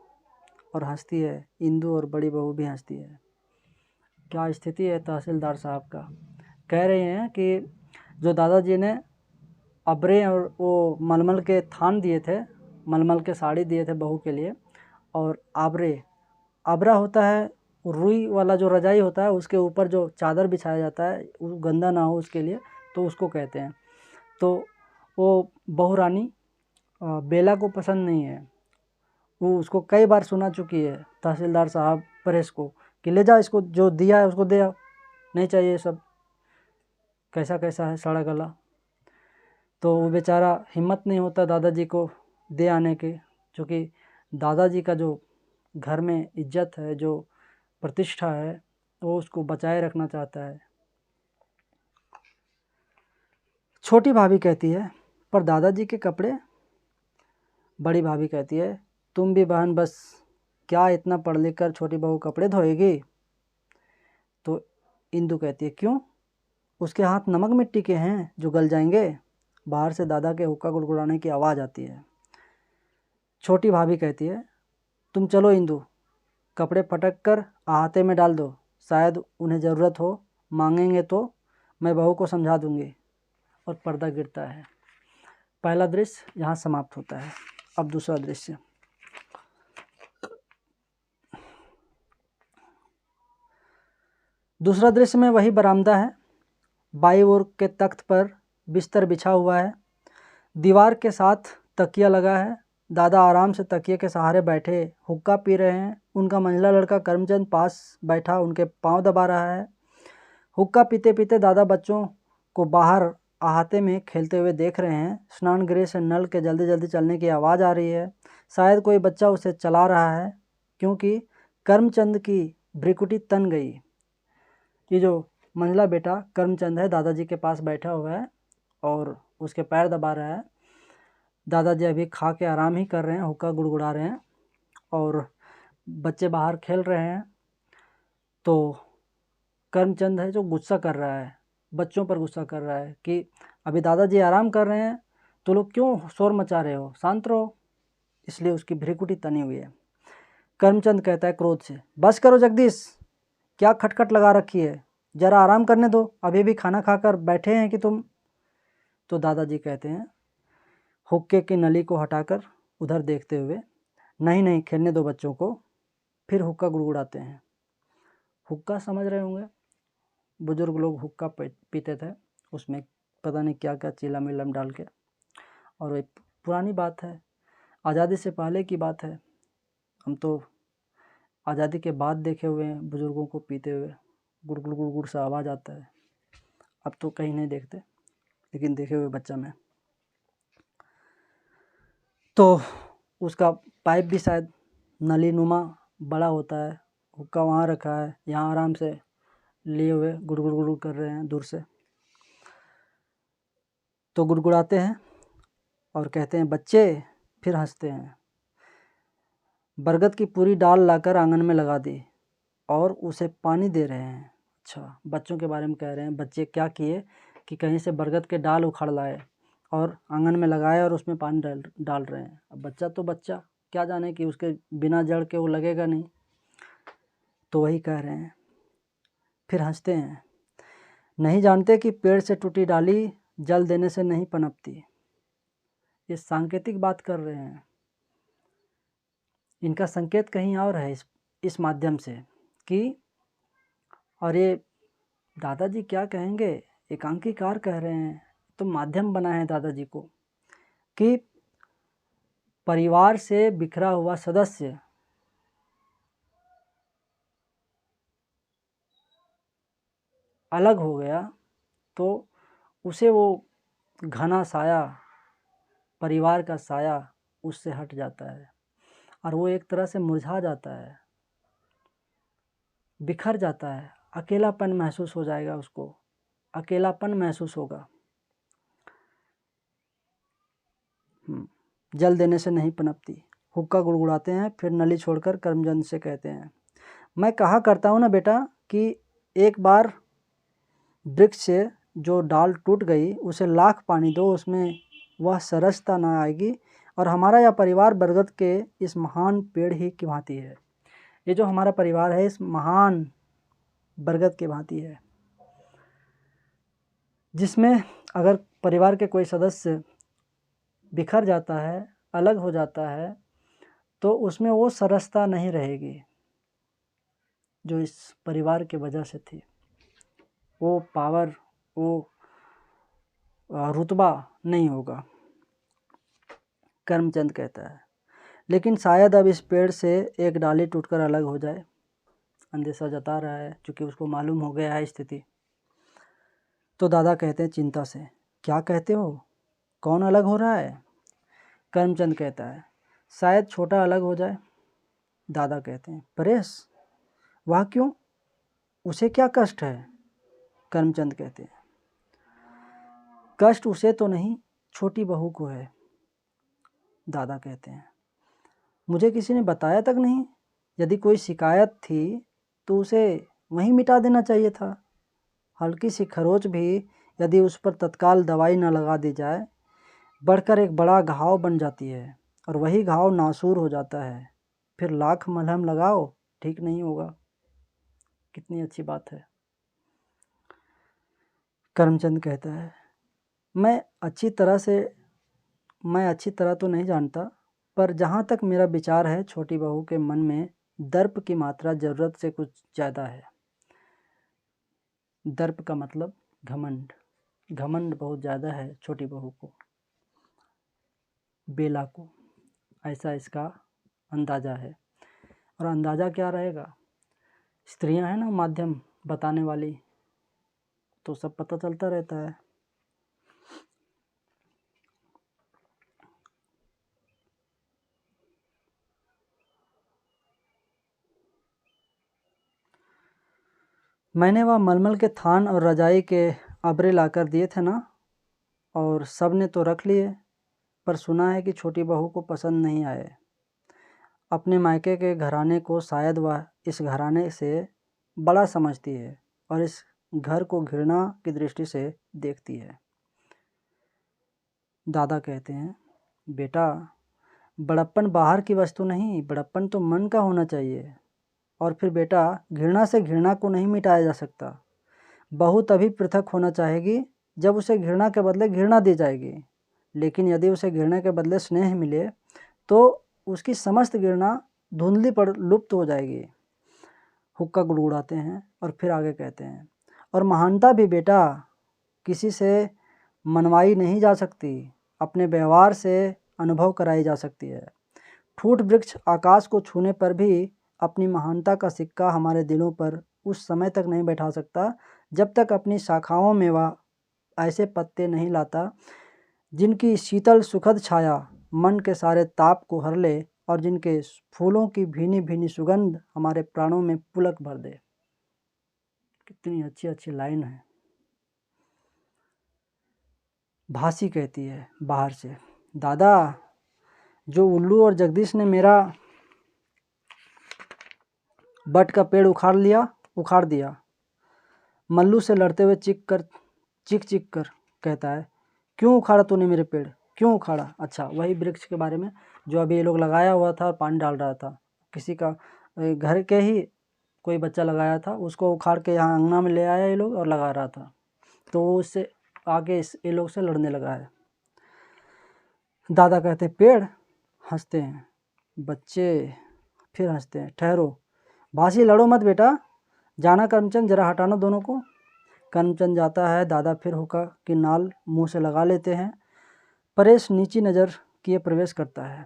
और हंसती है इंदु, और बड़ी बहू भी हंसती है। क्या स्थिति है तहसीलदार साहब का। कह रहे हैं कि जो दादाजी ने अबरे और वो मलमल के थान दिए थे, मलमल के साड़ी दिए थे बहू के लिए, और आबरा होता है रुई वाला जो रजाई होता है, उसके ऊपर जो चादर बिछाया जाता है, वो गंदा ना हो उसके लिए, तो उसको कहते हैं। तो वो बहू रानी बेला को पसंद नहीं है। वो उसको कई बार सुना चुकी है तहसीलदार साहब परेश को कि ले जा, इसको जो दिया है उसको दे आओ, नहीं चाहिए सब, कैसा कैसा है सड़ा गला। तो वो बेचारा हिम्मत नहीं होता दादाजी को दे आने के, क्योंकि दादाजी का जो घर में इज्जत है, जो प्रतिष्ठा है, वो उसको बचाए रखना चाहता है। छोटी भाभी कहती है, पर दादाजी के कपड़े। बड़ी भाभी कहती है, तुम भी बहन, बस क्या इतना पढ़ लिख कर छोटी बहू कपड़े धोएगी। तो इंदु कहती है, क्यों, उसके हाथ नमक मिट्टी के हैं जो गल जाएंगे। बाहर से दादा के हुक्का गुड़गुड़ाने की आवाज़ आती है। छोटी भाभी कहती है, तुम चलो इंदु, कपड़े फटक कर आहते में डाल दो, शायद उन्हें ज़रूरत हो, मांगेंगे तो मैं बहू को समझा दूंगी। और पर्दा गिरता है। पहला दृश्य यहाँ समाप्त होता है। अब दूसरा दृश्य। दूसरा दृश्य में वही बरामदा है। बाई ओर के तख्त पर बिस्तर बिछा हुआ है, दीवार के साथ तकिया लगा है। दादा आराम से तकिए के सहारे बैठे हुक्का पी रहे हैं। उनका मंझला लड़का करमचंद पास बैठा उनके पांव दबा रहा है। हुक्का पीते पीते दादा बच्चों को बाहर अहाते में खेलते हुए देख रहे हैं। स्नान गृह से नल के जल्दी जल्दी चलने की आवाज़ आ रही है। शायद कोई बच्चा उसे चला रहा है, क्योंकि करमचंद की भ्रिकुटी तन गई। ये जो मंझला बेटा करमचंद है, दादाजी के पास बैठा हुआ है और उसके पैर दबा रहा है। दादाजी अभी खा के आराम ही कर रहे हैं, हुक्का गुड़गुड़ा रहे हैं और बच्चे बाहर खेल रहे हैं। तो करमचंद है जो गुस्सा कर रहा है, बच्चों पर गुस्सा कर रहा है कि अभी दादाजी आराम कर रहे हैं तो लोग क्यों शोर मचा रहे हो, शांत रहो। इसलिए उसकी भ्रिकुटी तनी हुई है। करमचंद कहता है क्रोध से, बस करो जगदीश, क्या खटखट लगा रखी है, ज़रा आराम करने दो, अभी भी खाना खाकर बैठे हैं कि तुम। तो दादाजी कहते हैं हुक्के की नली को हटाकर उधर देखते हुए, नहीं नहीं खेलने दो बच्चों को। फिर हुक्का गुड़गुड़ाते हैं। हुक्का समझ रहे होंगे, बुजुर्ग लोग हुक्का पीते थे, उसमें पता नहीं क्या क्या चीला मिलम डाल के। और एक पुरानी बात है, आज़ादी से पहले की बात है, हम तो आज़ादी के बाद देखे हुए हैं बुज़ुर्गों को पीते हुए, गुड़गुड़ गुड़गुड़ सा आवाज़ आता है। अब तो कहीं नहीं देखते, लेकिन देखे हुए बच्चा में। तो उसका पाइप भी शायद नली नुमा बड़ा होता है, हुक्का वहाँ रखा है, यहाँ आराम से लिए हुए गुड़गुड़ गुड़गुड़ कर रहे हैं दूर से। तो गुड़गुड़ाते हैं और कहते हैं बच्चे, फिर हंसते हैं। बरगद की पूरी डाल लाकर आंगन में लगा दी और उसे पानी दे रहे हैं। अच्छा, बच्चों के बारे में कह रहे हैं। बच्चे क्या किए कि कहीं से बरगद के डाल उखाड़ लाए और आंगन में लगाए और उसमें पानी डाल रहे हैं। अब बच्चा तो बच्चा, क्या जाने कि उसके बिना जड़ के वो लगेगा नहीं। तो वही कह रहे हैं, फिर हंसते हैं। नहीं जानते कि पेड़ से टूटी डाली जल देने से नहीं पनपती। ये सांकेतिक बात कर रहे हैं, इनका संकेत कहीं और है इस माध्यम से कि, और ये दादाजी क्या कहेंगे, एकांकीकार कह रहे हैं, तो माध्यम बना है दादाजी को कि परिवार से बिखरा हुआ सदस्य अलग हो गया तो उसे वो घना साया, परिवार का साया उससे हट जाता है और वो एक तरह से मुरझा जाता है, बिखर जाता है, अकेलापन महसूस हो जाएगा, उसको अकेलापन महसूस होगा। जल देने से नहीं पनपती। हुक्का गुड़गुड़ाते हैं, फिर नली छोड़कर करमचंद से कहते हैं, मैं कहा करता हूँ ना बेटा कि एक बार वृक्ष से जो डाल टूट गई उसे लाख पानी दो, उसमें वह सरसता न आएगी। और हमारा यह परिवार बरगद के इस महान पेड़ ही की भांति है। ये जो हमारा परिवार है इस महान बरगद की भांति है, जिसमें अगर परिवार के कोई सदस्य बिखर जाता है, अलग हो जाता है, तो उसमें वो सरसता नहीं रहेगी जो इस परिवार के वजह से थी। वो पावर, वो रुतबा नहीं होगा। करमचंद कहता है, लेकिन शायद अब इस पेड़ से एक डाली टूटकर अलग हो जाए। अंदेशा जता रहा है क्योंकि उसको मालूम हो गया है स्थिति। तो दादा कहते हैं चिंता से, क्या कहते हो, कौन अलग हो रहा है? करमचंद कहता है, शायद छोटा अलग हो जाए। दादा कहते हैं, परेश, वह क्यों, उसे क्या कष्ट है? करमचंद कहते हैं, कष्ट उसे तो नहीं, छोटी बहू को है। दादा कहते हैं, मुझे किसी ने बताया तक नहीं, यदि कोई शिकायत थी तो उसे वहीं मिटा देना चाहिए था। हल्की सी खरोच भी यदि उस पर तत्काल दवाई न लगा दी जाए, बढ़कर एक बड़ा घाव बन जाती है और वही घाव नासूर हो जाता है। फिर लाख मलहम लगाओ, ठीक नहीं होगा। कितनी अच्छी बात है। करमचंद कहता है, मैं अच्छी तरह तो नहीं जानता, पर जहाँ तक मेरा विचार है छोटी बहू के मन में दर्प की मात्रा ज़रूरत से कुछ ज़्यादा है। दर्प का मतलब घमंड, घमंड बहुत ज़्यादा है छोटी बहू को, बेला को, ऐसा इसका अंदाज़ा है। और अंदाज़ा क्या रहेगा, स्त्रियां हैं ना माध्यम बताने वाली, तो सब पता चलता रहता है। मैंने वह मलमल के थान और रजाई के अबरे लाकर दिए थे ना, और सब ने तो रख लिए, पर सुना है कि छोटी बहू को पसंद नहीं आए। अपने मायके के घराने को शायद वह इस घराने से बड़ा समझती है और इस घर को घृणा की दृष्टि से देखती है। दादा कहते हैं, बेटा, बड़प्पन बाहर की वस्तु नहीं, बड़प्पन तो मन का होना चाहिए। और फिर बेटा, घृणा से घृणा को नहीं मिटाया जा सकता। बहू तभी पृथक होना चाहेगी जब उसे घृणा के बदले घृणा दी जाएगी, लेकिन यदि उसे घृणा के बदले स्नेह मिले तो उसकी समस्त घृणा धुंधली पड़ लुप्त हो जाएगी। हुक्का गुड़गुड़ाते हैं और फिर आगे कहते हैं, और महानता भी बेटा किसी से मनवाई नहीं जा सकती, अपने व्यवहार से अनुभव कराई जा सकती है। ठूठ वृक्ष आकाश को छूने पर भी अपनी महानता का सिक्का हमारे दिलों पर उस समय तक नहीं बैठा सकता जब तक अपनी शाखाओं में वह ऐसे पत्ते नहीं लाता जिनकी शीतल सुखद छाया मन के सारे ताप को हर ले और जिनके फूलों की भीनी भीनी सुगंध हमारे प्राणों में पुलक भर दे। कितनी अच्छी अच्छी लाइन है। भासी कहती है बाहर से, दादा, जो उल्लू और जगदीश ने मेरा बट का पेड़ उखाड़ दिया। मल्लू से लड़ते हुए चीख कर कहता है, क्यों उखाड़ा तूने मेरे पेड़, क्यों उखाड़ा? अच्छा, वही वृक्ष के बारे में जो अभी ये लोग लगाया हुआ था और पानी डाल रहा था। किसी का घर के ही कोई बच्चा लगाया था, उसको उखाड़ के यहाँ अंगना में ले आया ये लोग और लगा रहा था, तो वो उससे आगे ये लोग से लड़ने लगा है। दादा कहते, पेड़? हंसते हैं बच्चे, फिर हंसते हैं। ठहरो भासी, लड़ो मत बेटा, जाना करमचंद, जरा हटाना दोनों को। करमचंद जाता है। दादा फिर हुक्का की नाल मुंह से लगा लेते हैं। परेश नीची नज़र किए प्रवेश करता है।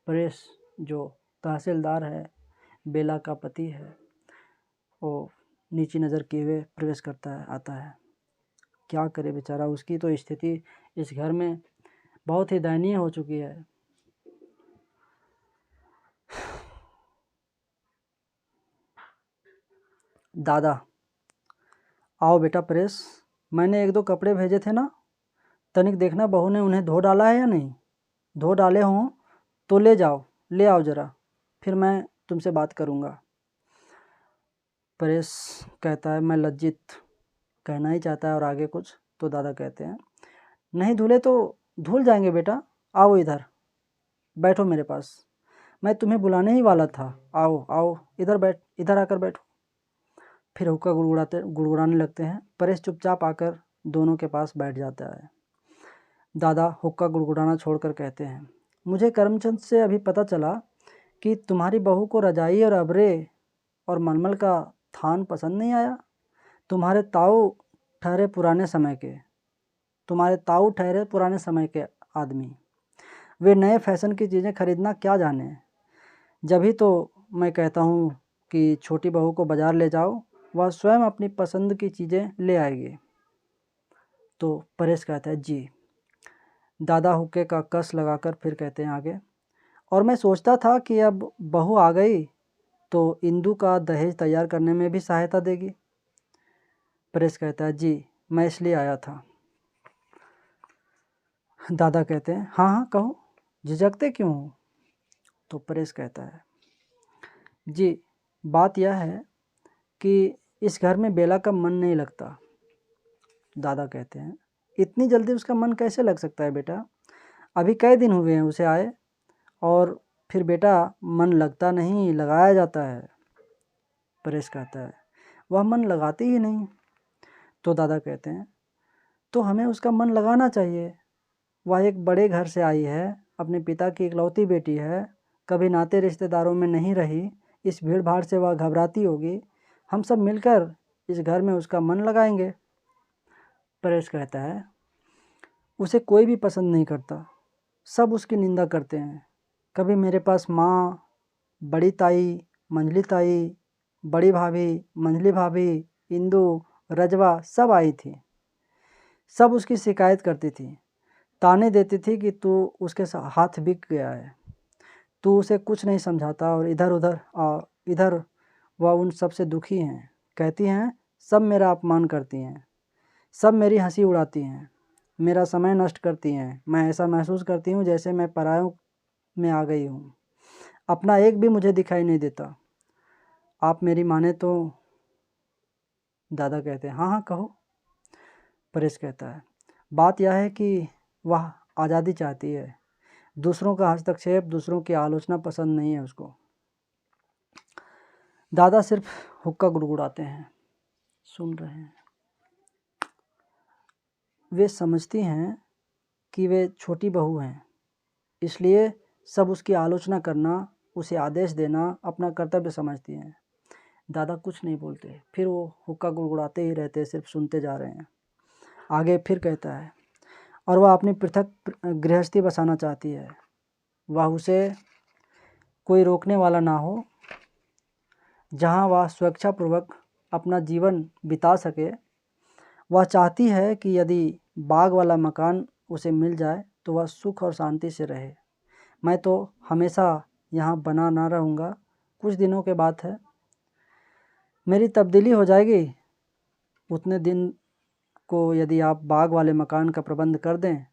परेश जो तहसीलदार है, बेला का पति है, वो नीची नज़र किए हुए प्रवेश करता है, आता है। क्या करे बेचारा, उसकी तो स्थिति इस घर में बहुत ही दयनीय हो चुकी है। दादा, आओ बेटा परेश, मैंने एक दो कपड़े भेजे थे ना, तनिक देखना बहू ने उन्हें धो डाला है या नहीं। धो डाले हों तो ले आओ ज़रा, फिर मैं तुमसे बात करूँगा। परेश कहता है, मैं लज्जित, कहना ही चाहता है और आगे कुछ, तो दादा कहते हैं, नहीं धुले तो धुल जाएंगे बेटा, आओ इधर बैठो मेरे पास, मैं तुम्हें बुलाने ही वाला था, आओ इधर आकर बैठो। फिर हुक्का गुड़गुड़ाने लगते हैं। परेश चुपचाप आकर दोनों के पास बैठ जाता है। दादा हुक्का गुड़गुड़ाना छोड़कर कहते हैं, मुझे करमचंद से अभी पता चला कि तुम्हारी बहू को रजाई और अबरे और मलमल का थान पसंद नहीं आया। तुम्हारे ताऊ ठहरे पुराने समय के आदमी, वे नए फैशन की चीज़ें खरीदना क्या जाने। जब ही तो मैं कहता हूँ कि छोटी बहू को बाज़ार ले जाओ, वह स्वयं अपनी पसंद की चीज़ें ले आएगी। तो परेश कहता है, जी। दादा हुक्के का कस लगाकर फिर कहते हैं आगे, और मैं सोचता था कि अब बहू आ गई तो इंदू का दहेज तैयार करने में भी सहायता देगी। परेश कहता है, जी, मैं इसलिए आया था। दादा कहते हैं, हाँ कहो, झिझकते क्यों हो? तो परेश कहता है, जी, बात यह है कि इस घर में बेला का मन नहीं लगता। दादा कहते हैं, इतनी जल्दी उसका मन कैसे लग सकता है बेटा, अभी कई दिन हुए हैं उसे आए, और फिर बेटा मन लगता नहीं, लगाया जाता है। परेश कहता है, वह मन लगाती ही नहीं। तो दादा कहते हैं, तो हमें उसका मन लगाना चाहिए। वह एक बड़े घर से आई है, अपने पिता की इकलौती बेटी है, कभी नाते रिश्तेदारों में नहीं रही, इस भीड़ भाड़ से वह घबराती होगी। हम सब मिलकर इस घर में उसका मन लगाएंगे। परेश कहता है, उसे कोई भी पसंद नहीं करता, सब उसकी निंदा करते हैं। कभी मेरे पास माँ, बड़ी ताई, मंझली ताई, बड़ी भाभी, मंझली भाभी, इंदू, रजवा सब आई थी। सब उसकी शिकायत करती थी, ताने देती थी कि तू उसके हाथ बिक गया है, तू उसे कुछ नहीं समझाता, और इधर वह उन सब से दुखी हैं। कहती हैं सब मेरा अपमान करती हैं, सब मेरी हंसी उड़ाती हैं। मेरा समय नष्ट करती हैं। मैं ऐसा महसूस करती हूँ जैसे मैं परायों में आ गई हूँ। अपना एक भी मुझे दिखाई नहीं देता। आप मेरी माने तो। दादा कहते हैं, हाँ हाँ कहो। परेश कहता है, बात यह है कि वह आज़ादी चाहती है। दूसरों का हस्तक्षेप, दूसरों की आलोचना पसंद नहीं है उसको। दादा सिर्फ हुक्का गुड़गुड़ाते हैं, सुन रहे हैं। वे समझती हैं कि वे छोटी बहू हैं, इसलिए सब उसकी आलोचना करना, उसे आदेश देना अपना कर्तव्य समझती हैं। दादा कुछ नहीं बोलते, फिर वो हुक्का गुड़गुड़ाते ही रहते, सिर्फ सुनते जा रहे हैं। आगे फिर कहता है, और वह अपनी पृथक गृहस्थी बसाना चाहती है। वह उसे कोई रोकने वाला ना हो, जहाँ वह स्वेच्छापूर्वक अपना जीवन बिता सके। वह चाहती है कि यदि बाग वाला मकान उसे मिल जाए तो वह सुख और शांति से रहे। मैं तो हमेशा यहाँ बना ना रहूँगा, कुछ दिनों के बाद है, मेरी तब्दीली हो जाएगी। उतने दिन को यदि आप बाग वाले मकान का प्रबंध कर दें,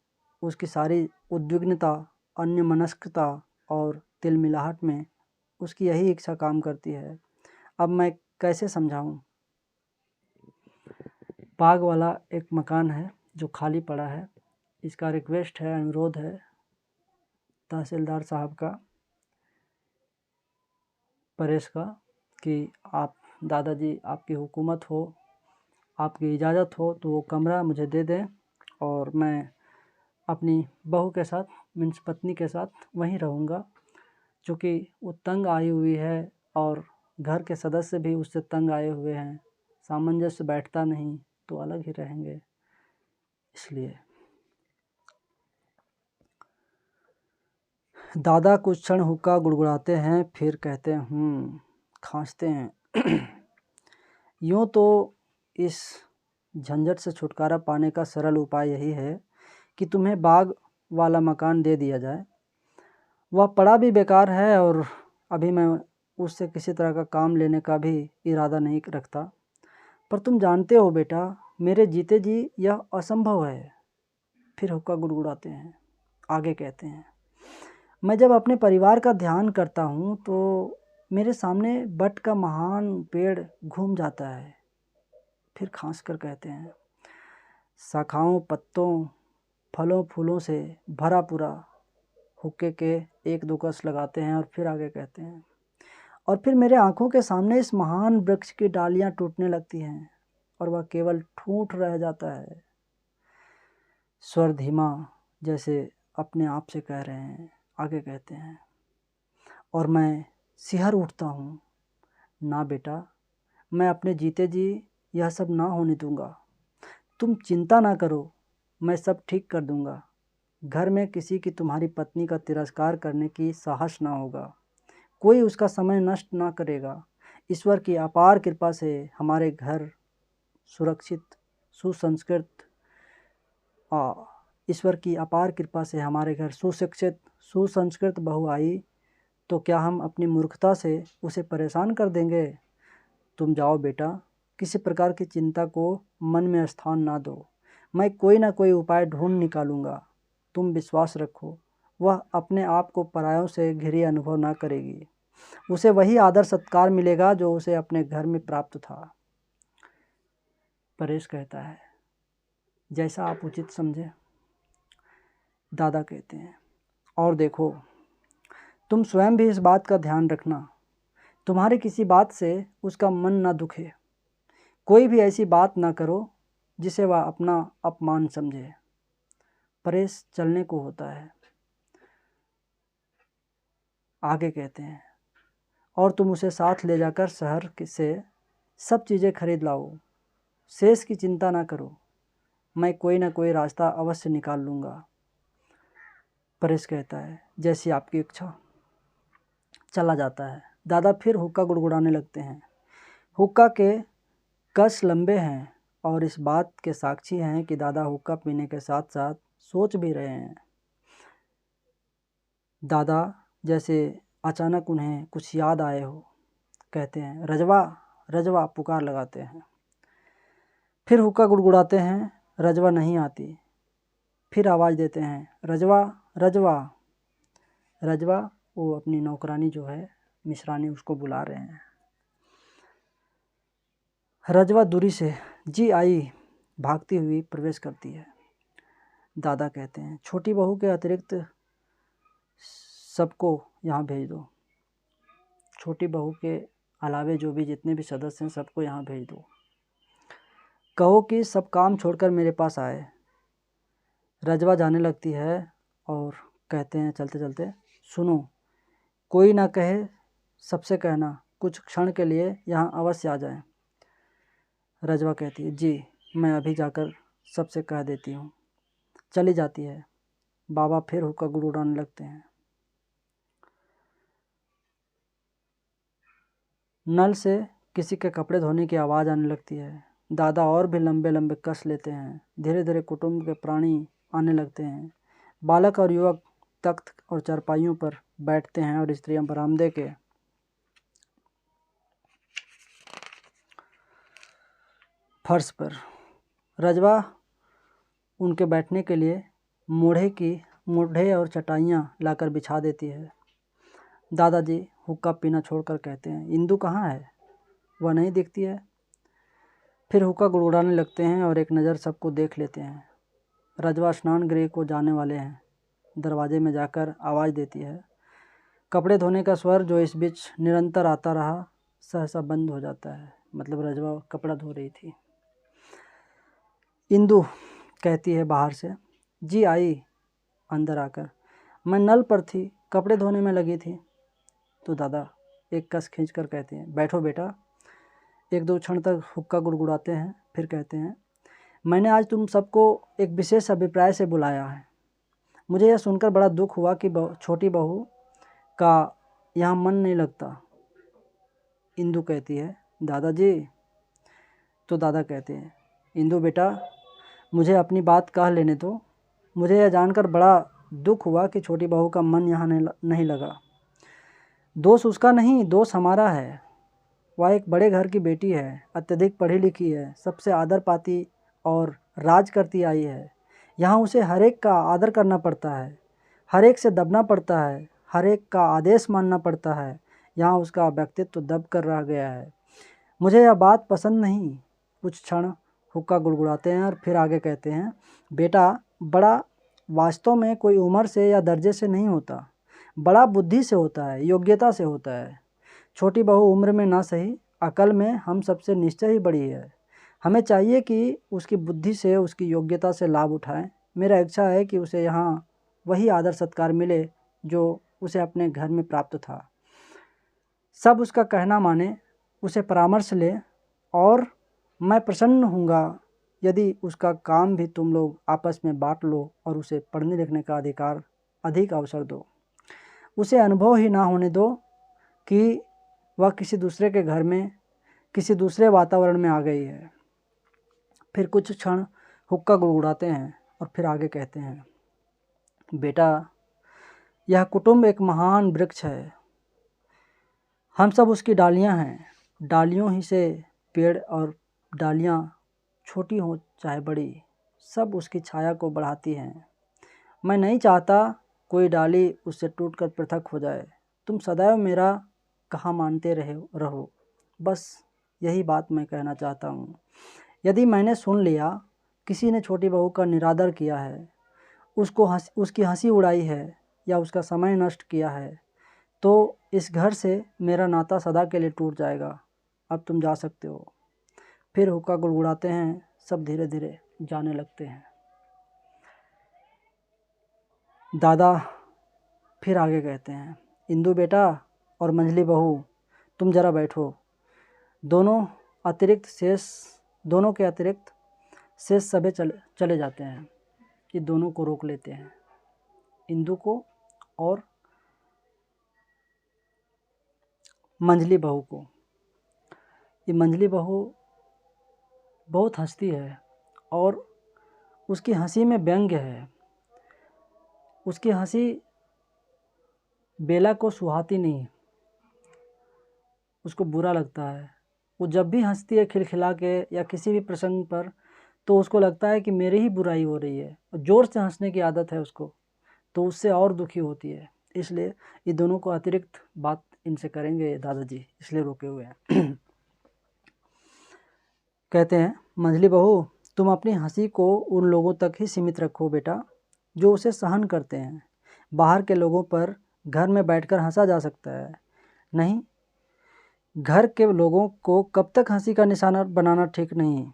उसकी सारी उद्विग्नता, अन्यमनस्कता और तिलमिलाहट में उसकी यही इच्छा काम करती है। अब मैं कैसे समझाऊं? बाग वाला एक मकान है जो खाली पड़ा है। इसका रिक्वेस्ट है, अनुरोध है तहसीलदार साहब का, परेश का, कि आप दादाजी, आपकी हुकूमत हो, आपकी इजाज़त हो तो वो कमरा मुझे दे दें और मैं अपनी बहू के साथ, मीन्स पत्नी के साथ वहीं रहूँगा। चूँकि वो तंग आई हुई है और घर के सदस्य भी उससे तंग आए हुए हैं, सामंजस्य बैठता नहीं तो अलग ही रहेंगे, इसलिए। दादा कुछ क्षण हुक्का गुड़गुड़ाते हैं, फिर कहते हैं, खांसते हैं। यूँ तो इस झंझट से छुटकारा पाने का सरल उपाय यही है कि तुम्हें बाग वाला मकान दे दिया जाए। वह पड़ा भी बेकार है और अभी मैं उससे किसी तरह का काम लेने का भी इरादा नहीं रखता। पर तुम जानते हो बेटा, मेरे जीते जी यह असंभव है। फिर हुक्का गुड़गुड़ाते हैं। आगे कहते हैं, मैं जब अपने परिवार का ध्यान करता हूँ तो मेरे सामने बट का महान पेड़ घूम जाता है। फिर खांस कर कहते हैं, शाखाओं, पत्तों, फलों फूलों से भरा पूरा। हुक्के के एक दो कस लगाते हैं और फिर आगे कहते हैं, और फिर मेरे आंखों के सामने इस महान वृक्ष की डालियां टूटने लगती हैं और वह केवल ठूंठ रह जाता है। स्वर धीमा, जैसे अपने आप से कह रहे हैं। आगे कहते हैं, और मैं सिहर उठता हूँ। ना बेटा, मैं अपने जीते जी यह सब ना होने दूंगा। तुम चिंता ना करो, मैं सब ठीक कर दूंगा। घर में किसी की तुम्हारी पत्नी का तिरस्कार करने की साहस ना होगा, कोई उसका समय नष्ट ना करेगा। ईश्वर की अपार कृपा से हमारे घर सुरक्षित, सुसंस्कृत ईश्वर की अपार कृपा से हमारे घर सुशिक्षित, सुसंस्कृत बहू आई तो क्या हम अपनी मूर्खता से उसे परेशान कर देंगे? तुम जाओ बेटा, किसी प्रकार की चिंता को मन में स्थान ना दो। मैं कोई ना कोई उपाय ढूंढ निकालूंगा। तुम विश्वास रखो, वह अपने आप को परायों से घिरी अनुभव ना करेगी। उसे वही आदर सत्कार मिलेगा जो उसे अपने घर में प्राप्त था। परेश कहता है, जैसा आप उचित समझे। दादा कहते हैं, और देखो, तुम स्वयं भी इस बात का ध्यान रखना, तुम्हारी किसी बात से उसका मन ना दुखे। कोई भी ऐसी बात ना करो जिसे वह अपना अपमान समझे। परेश चलने को होता है। आगे कहते हैं, और तुम उसे साथ ले जाकर शहर से सब चीज़ें खरीद लाओ। शेष की चिंता ना करो, मैं कोई ना कोई रास्ता अवश्य निकाल लूँगा। परेश कहता है, जैसी आपकी इच्छा। चला जाता है। दादा फिर हुक्का गुड़गुड़ाने लगते हैं। हुक्का के कश लंबे हैं और इस बात के साक्षी हैं कि दादा हुक्का पीने के साथ साथ सोच भी रहे हैं। दादा जैसे अचानक उन्हें कुछ याद आए हो, कहते हैं, रजवा, रजवा, पुकार लगाते हैं। फिर हुक्का गुड़गुड़ाते हैं। रजवा नहीं आती। फिर आवाज़ देते हैं, रजवा रजवा। रजवा वो अपनी नौकरानी जो है मिश्रानी, उसको बुला रहे हैं। रजवा दूरी से जी आई भागती हुई प्रवेश करती है। दादा कहते हैं, छोटी बहू के अतिरिक्त सबको यहाँ भेज दो। छोटी बहू के अलावे जो भी जितने भी सदस्य हैं सबको यहाँ भेज दो। कहो कि सब काम छोड़कर मेरे पास आए। रजवा जाने लगती है और कहते हैं चलते चलते, सुनो, कोई ना कहे सबसे कहना कुछ क्षण के लिए यहाँ अवश्य आ जाए। रजवा कहती है, जी मैं अभी जाकर सबसे कह देती हूँ। चली जाती है। बाबा फिर हुक्का गुड़गुड़ाने लगते हैं। नल से किसी के कपड़े धोने की आवाज़ आने लगती है। दादा और भी लंबे लंबे कस लेते हैं। धीरे धीरे कुटुंब के प्राणी आने लगते हैं। बालक और युवक तख्त और चारपाइयों पर बैठते हैं और स्त्रियां बरामदे के फर्श पर। रजवा उनके बैठने के लिए मोढ़े और चटाइयाँ लाकर बिछा देती है। दादाजी हुक्का पीना छोड़कर कहते हैं, इंदु कहाँ है? वह नहीं दिखती है। फिर हुक्का गुड़गुड़ाने लगते हैं और एक नज़र सबको देख लेते हैं। रजवा स्नान गृह को जाने वाले हैं। दरवाजे में जाकर आवाज़ देती है। कपड़े धोने का स्वर जो इस बीच निरंतर आता रहा सहसा बंद हो जाता है। मतलब रजवा कपड़ा धो रही थी। इंदु कहती है बाहर से, जी आई अंदर आकर, मैं नल पर थी, कपड़े धोने में लगी थी। तो दादा एक कस खींचकर कहते हैं, बैठो बेटा। एक दो क्षण तक हुक्का गुड़गुड़ाते हैं, फिर कहते हैं, मैंने आज तुम सबको एक विशेष अभिप्राय से बुलाया है। मुझे यह सुनकर बड़ा दुख हुआ कि छोटी बहू का यहाँ मन नहीं लगता। इंदु कहती है, दादाजी। तो दादा कहते हैं, इंदु बेटा, मुझे अपनी बात कह लेने दो। मुझे यह जानकर बड़ा दुख हुआ कि छोटी बहू का मन यहाँ नहीं लगा। दोष उसका नहीं, दोष हमारा है। वह एक बड़े घर की बेटी है, अत्यधिक पढ़ी लिखी है, सबसे आदर पाती और राज करती आई है। यहाँ उसे हर एक का आदर करना पड़ता है, हर एक से दबना पड़ता है, हर एक का आदेश मानना पड़ता है। यहाँ उसका व्यक्तित्व दब कर रह गया है। मुझे यह बात पसंद नहीं। कुछ क्षण हुक्का गुड़गुड़ाते हैं और फिर आगे कहते हैं, बेटा, बड़ा वास्तव में कोई उम्र से या दर्जे से नहीं होता, बड़ा बुद्धि से होता है, योग्यता से होता है। छोटी बहू उम्र में ना सही, अकल में हम सबसे निश्चय ही बड़ी है। हमें चाहिए कि उसकी बुद्धि से, उसकी योग्यता से लाभ उठाएं। मेरा इच्छा है कि उसे यहाँ वही आदर सत्कार मिले जो उसे अपने घर में प्राप्त था। सब उसका कहना माने, उसे परामर्श ले, और मैं प्रसन्न होऊंगा यदि उसका काम भी तुम लोग आपस में बांट लो और उसे पढ़ने लिखने का अधिक अवसर दो। उसे अनुभव ही ना होने दो कि वह किसी दूसरे के घर में, किसी दूसरे वातावरण में आ गई है। फिर कुछ क्षण हुक्का गुड़गुड़ाते हैं और फिर आगे कहते हैं, बेटा, यह कुटुंब एक महान वृक्ष है। हम सब उसकी डालियां हैं। डालियों ही से पेड़, और डालियां छोटी हो चाहे बड़ी, सब उसकी छाया को बढ़ाती हैं। मैं नहीं चाहता कोई डाली उससे टूटकर पृथक हो जाए। तुम सदैव मेरा कहा मानते रहो। बस यही बात मैं कहना चाहता हूँ। यदि मैंने सुन लिया किसी ने छोटी बहू का निरादर किया है, उसकी हंसी उड़ाई है या उसका समय नष्ट किया है, तो इस घर से मेरा नाता सदा के लिए टूट जाएगा। अब तुम जा सकते हो। फिर हुक्का गुड़गुड़ाते हैं। सब धीरे धीरे जाने लगते हैं। दादा फिर आगे कहते हैं, इंदु बेटा और मंझली बहू, तुम जरा बैठो। दोनों के अतिरिक्त शेष सभी चले जाते हैं। ये दोनों को रोक लेते हैं, इंदु को और मंझली बहू को। ये मंझली बहू बहुत हंसती है और उसकी हंसी में व्यंग्य है। उसकी हंसी बेला को सुहाती नहीं, उसको बुरा लगता है। वो जब भी हंसती है खिलखिला के या किसी भी प्रसंग पर, तो उसको लगता है कि मेरी ही बुराई हो रही है, और ज़ोर से हंसने की आदत है उसको, तो उससे और दुखी होती है। इसलिए ये दोनों को अतिरिक्त बात इनसे करेंगे दादाजी, इसलिए रोके हुए हैं। कहते हैं, मंझली बहू, तुम अपनी हंसी को उन लोगों तक ही सीमित रखो बेटा जो उसे सहन करते हैं। बाहर के लोगों पर घर में बैठकर हंसा जा सकता है, नहीं घर के लोगों को कब तक हंसी का निशाना बनाना ठीक नहीं,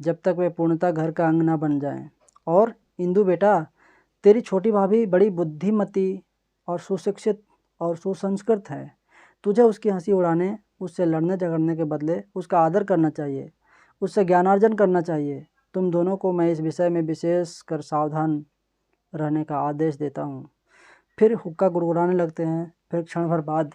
जब तक वे पूर्णतः घर का अंग ना बन जाएं। और इंदु बेटा, तेरी छोटी भाभी बड़ी बुद्धिमती और सुशिक्षित और सुसंस्कृत है। तुझे उसकी हंसी उड़ाने, उससे लड़ने झगड़ने के बदले उसका आदर करना चाहिए, उससे ज्ञानार्जन करना चाहिए। तुम दोनों को मैं इस विषय में विशेष कर सावधान रहने का आदेश देता हूँ। फिर हुक्का गुड़गुड़ाने लगते हैं। फिर क्षण भर बाद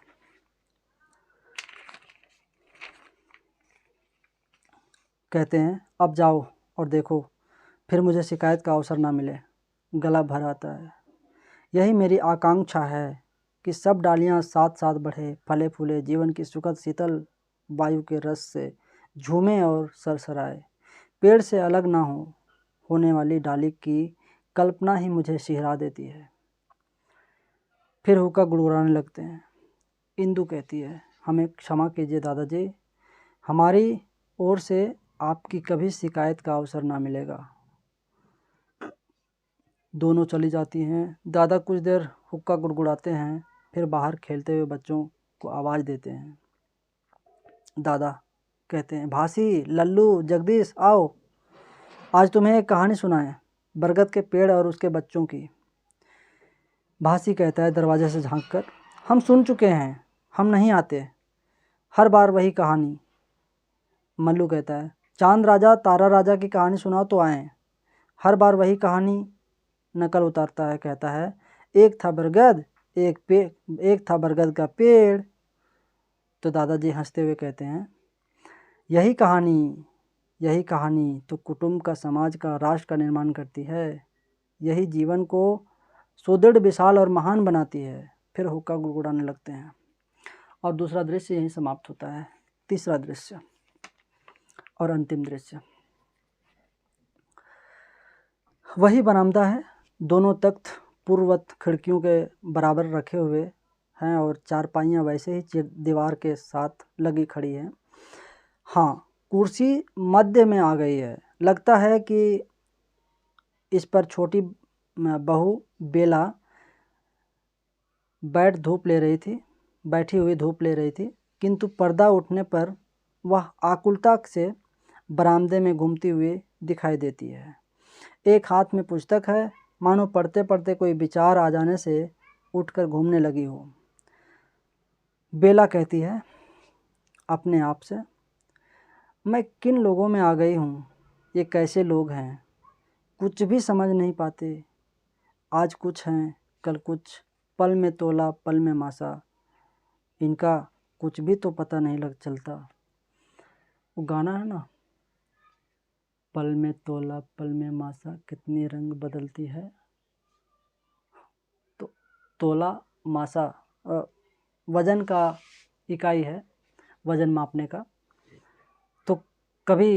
कहते हैं, अब जाओ और देखो फिर मुझे शिकायत का अवसर ना मिले। गला भर आता है। यही मेरी आकांक्षा है कि सब डालियां साथ साथ बढ़े, फले फूले, जीवन की सुखद शीतल वायु के रस से झूमे और सरसराए। पेड़ से अलग ना होने वाली डाली की कल्पना ही मुझे सिहरा देती है। फिर हुक्का गुड़गुड़ाने लगते हैं। इंदु कहती है, हमें क्षमा कीजिए दादाजी, हमारी ओर से आपकी कभी शिकायत का अवसर ना मिलेगा। दोनों चली जाती हैं। दादा कुछ देर हुक्का गुड़गुड़ाते हैं, फिर बाहर खेलते हुए बच्चों को आवाज़ देते हैं। दादा कहते हैं, भासी, लल्लू, जगदीश, आओ, आज तुम्हें एक कहानी सुनाएं, बरगद के पेड़ और उसके बच्चों की। भासी कहता है दरवाजे से झांककर, हम सुन चुके हैं, हम नहीं आते, हर बार वही कहानी। मल्लू कहता है, चांद राजा तारा राजा की कहानी सुनाओ तो आएँ, हर बार वही कहानी। नकल उतारता है, कहता है, एक था बरगद का पेड़। तो दादाजी हंसते हुए कहते हैं, यही कहानी तो कुटुंब का, समाज का, राष्ट्र का निर्माण करती है। यही जीवन को सुदृढ़, विशाल और महान बनाती है। फिर हुक्का गुड़गुड़ाने लगते हैं और दूसरा दृश्य यहीं समाप्त होता है। तीसरा दृश्य और अंतिम दृश्य, वही बरामदा है। दोनों तख्त पूर्ववत खिड़कियों के बराबर रखे हुए हैं और चारपाइयाँ वैसे ही दीवार के साथ लगी खड़ी हैं। हाँ, कुर्सी मध्य में आ गई है। लगता है कि इस पर छोटी बहू बेला बैठी हुई धूप ले रही थी, किंतु पर्दा उठने पर वह आकुलता से बरामदे में घूमती हुई दिखाई देती है। एक हाथ में पुस्तक है, मानो पढ़ते पढ़ते कोई विचार आ जाने से उठकर घूमने लगी हो। बेला कहती है अपने आप से, मैं किन लोगों में आ गई हूँ, ये कैसे लोग हैं, कुछ भी समझ नहीं पाते। आज कुछ हैं, कल कुछ, पल में तोला पल में मासा, इनका कुछ भी तो पता नहीं लग चलता। वो गाना है ना, पल में तोला पल में मासा, कितनी रंग बदलती है। तो तोला मासा वज़न का इकाई है, वज़न मापने का। तो कभी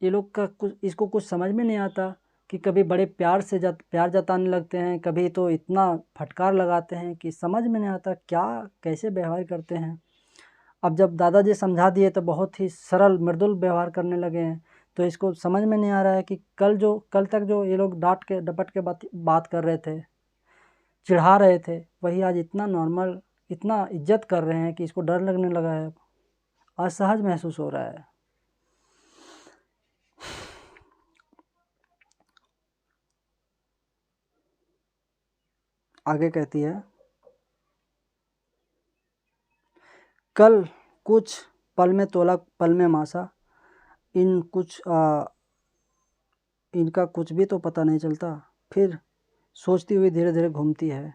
ये लोग का इसको कुछ समझ में नहीं आता कि कभी बड़े प्यार जताने लगते हैं, कभी तो इतना फटकार लगाते हैं कि समझ में नहीं आता क्या कैसे व्यवहार करते हैं। अब जब दादाजी समझा दिए तो बहुत ही सरल मृदुल व्यवहार करने लगे हैं। तो इसको समझ में नहीं आ रहा है कि कल तक जो ये लोग डांट के डपट के बात कर रहे थे, चिढ़ा रहे थे, वही आज इतना नॉर्मल, इतना इज्जत कर रहे हैं कि इसको डर लगने लगा है, असहज महसूस हो रहा है। आगे कहती है, कल कुछ, पल में तोला पल में मासा, इनका कुछ भी तो पता नहीं चलता। फिर सोचती हुई धीरे धीरे घूमती है।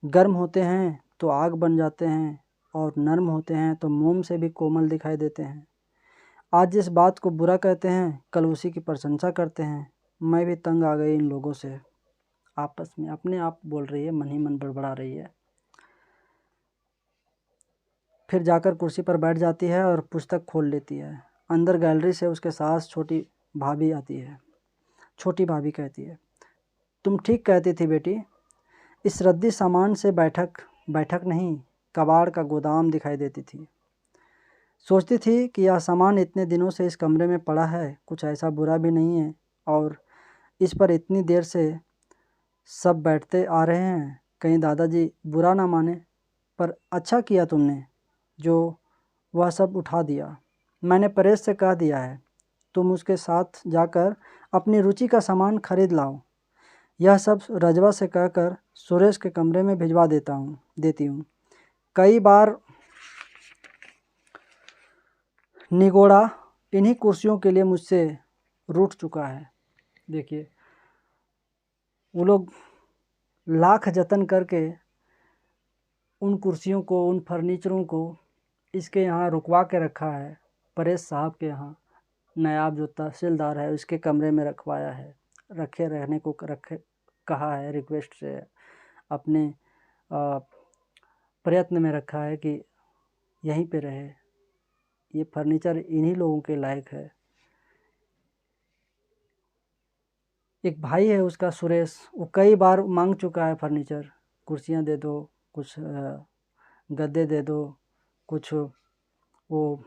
गर्म होते हैं तो आग बन जाते हैं और नर्म होते हैं तो मोम से भी कोमल दिखाई देते हैं। आज जिस बात को बुरा कहते हैं, कल उसी की प्रशंसा करते हैं। मैं भी तंग आ गई इन लोगों से। आपस में अपने आप बोल रही है, मन ही मन बड़बड़ा रही है। फिर जाकर कुर्सी पर बैठ जाती है और पुस्तक खोल लेती है। अंदर गैलरी से उसके सास छोटी भाभी आती है। छोटी भाभी कहती है, तुम ठीक कहती थी बेटी, इस रद्दी सामान से बैठक बैठक नहीं कबाड़ का गोदाम दिखाई देती थी। सोचती थी कि यह सामान इतने दिनों से इस कमरे में पड़ा है, कुछ ऐसा बुरा भी नहीं है और इस पर इतनी देर से सब बैठते आ रहे हैं, कहीं दादाजी बुरा ना माने। पर अच्छा किया तुमने जो वह सब उठा दिया। मैंने परेश से कह दिया है, तुम उसके साथ जाकर अपनी रुचि का सामान खरीद लाओ। यह सब रजवा से कहकर सुरेश के कमरे में भिजवा देती हूँ। कई बार निगोड़ा इन्हीं कुर्सियों के लिए मुझसे रूठ चुका है। देखिए, वो लोग लाख जतन करके उन कुर्सियों को, उन फर्नीचरों को इसके यहाँ रुकवा के रखा है। परेश साहब के यहाँ नायाब जो तहसीलदार है उसके कमरे में रखवाया है, रखे रहने को कहा है, रिक्वेस्ट से अपने प्रयत्न में रखा है कि यहीं पे रहे। ये फर्नीचर इन्हीं लोगों के लायक है। एक भाई है उसका सुरेश, वो कई बार मांग चुका है फर्नीचर, कुर्सियाँ दे दो, कुछ गद्दे दे दो, कुछ वो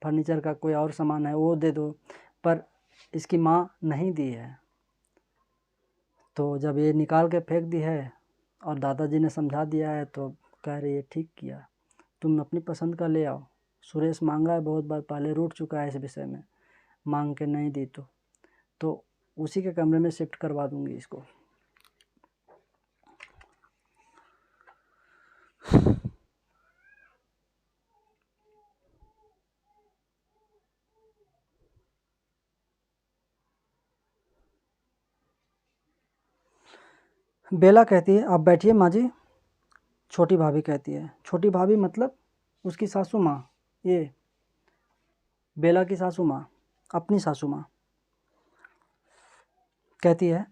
फर्नीचर का कोई और सामान है वो दे दो, पर इसकी माँ नहीं दी है। तो जब ये निकाल के फेंक दी है और दादाजी ने समझा दिया है तो कह रही है ठीक किया, तुम अपनी पसंद का ले आओ। सुरेश मांगा है बहुत बार, पहले रूठ चुका है इस विषय में, मांग के नहीं दी तो उसी के कमरे में शिफ्ट करवा दूंगी इसको। बेला कहती है, आप बैठिए माँ जी। छोटी भाभी कहती है, छोटी भाभी मतलब उसकी सासू माँ, ये बेला की सासू माँ, अपनी सासू माँ कहती है,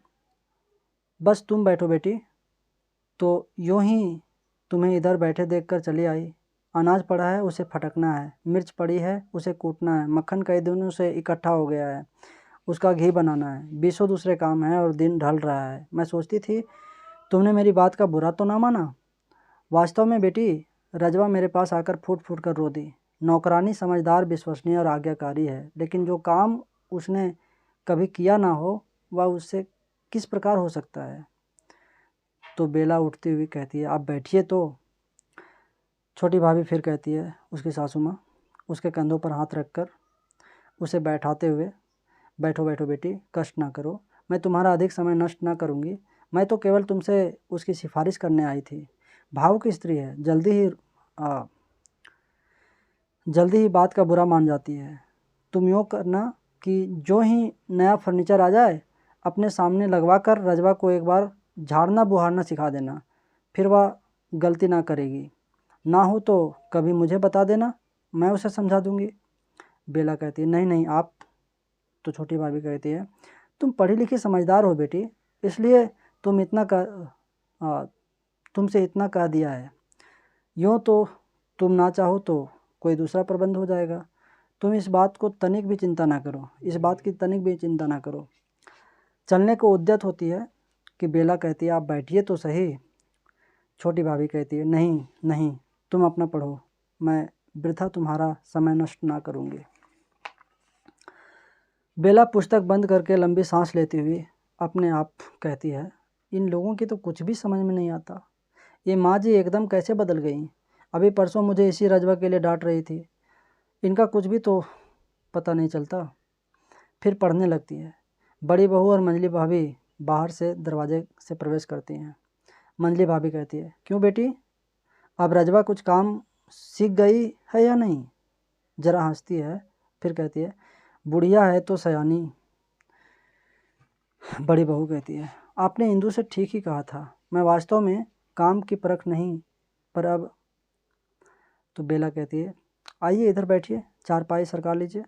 बस तुम बैठो बेटी। तो यूँ ही तुम्हें इधर बैठे देखकर चली आई। अनाज पड़ा है उसे फटकना है, मिर्च पड़ी है उसे कूटना है, मक्खन कई दिनों से इकट्ठा हो गया है उसका घी बनाना है, 20 दूसरे काम हैं और दिन ढल रहा है। मैं सोचती थी तुमने मेरी बात का बुरा तो ना माना। वास्तव में बेटी, रजवा मेरे पास आकर फूट फूट कर रो दी। नौकरानी समझदार, विश्वसनीय और आज्ञाकारी है, लेकिन जो काम उसने कभी किया ना हो वह उससे किस प्रकार हो सकता है। तो बेला उठती हुई कहती है, आप बैठिए तो। छोटी भाभी फिर कहती है, उसकी सासू माँ उसके कंधों पर हाथ रखकर उसे बैठाते हुए, बैठो बैठो बेटी, कष्ट ना करो, मैं तुम्हारा अधिक समय नष्ट ना करूँगी। मैं तो केवल तुमसे उसकी सिफारिश करने आई थी। भाव की स्त्री है, जल्दी ही बात का बुरा मान जाती है। तुम यूँ करना कि जो ही नया फर्नीचर आ जाए अपने सामने लगवा कर रजवा को एक बार झाड़ना बुहारना सिखा देना, फिर वह गलती ना करेगी। ना हो तो कभी मुझे बता देना, मैं उसे समझा दूंगी। बेला कहती है, नहीं नहीं आप। तो छोटी भाभी कहती है, तुम पढ़ी लिखी समझदार हो बेटी, इसलिए तुमसे इतना कह दिया है। यूँ तो तुम ना चाहो तो कोई दूसरा प्रबंध हो जाएगा। तुम इस बात को तनिक भी चिंता ना करो, इस बात की तनिक भी चिंता ना करो। चलने को उद्यत होती है कि बेला कहती है, आप बैठिए तो सही। छोटी भाभी कहती है, नहीं नहीं, तुम अपना पढ़ो, मैं वृथा तुम्हारा समय नष्ट ना करूँगी। बेला पुस्तक बंद करके लंबी सांस लेती हुई अपने आप कहती है, इन लोगों की तो कुछ भी समझ में नहीं आता। ये माँ जी एकदम कैसे बदल गई। अभी परसों मुझे इसी रजवा के लिए डांट रही थी। इनका कुछ भी तो पता नहीं चलता। फिर पढ़ने लगती है। बड़ी बहू और मंजली भाभी बाहर से दरवाजे से प्रवेश करती हैं। मंजली भाभी कहती है, क्यों बेटी, अब रजवा कुछ काम सीख गई है या नहीं। जरा हंसती है, फिर कहती है, बुढ़िया है तो सयानी। बड़ी बहू कहती है, आपने इंदु से ठीक ही कहा था, मैं वास्तव में काम की परख नहीं, पर अब। तो बेला कहती है, आइए इधर बैठिए, चारपाई सरका लीजिए।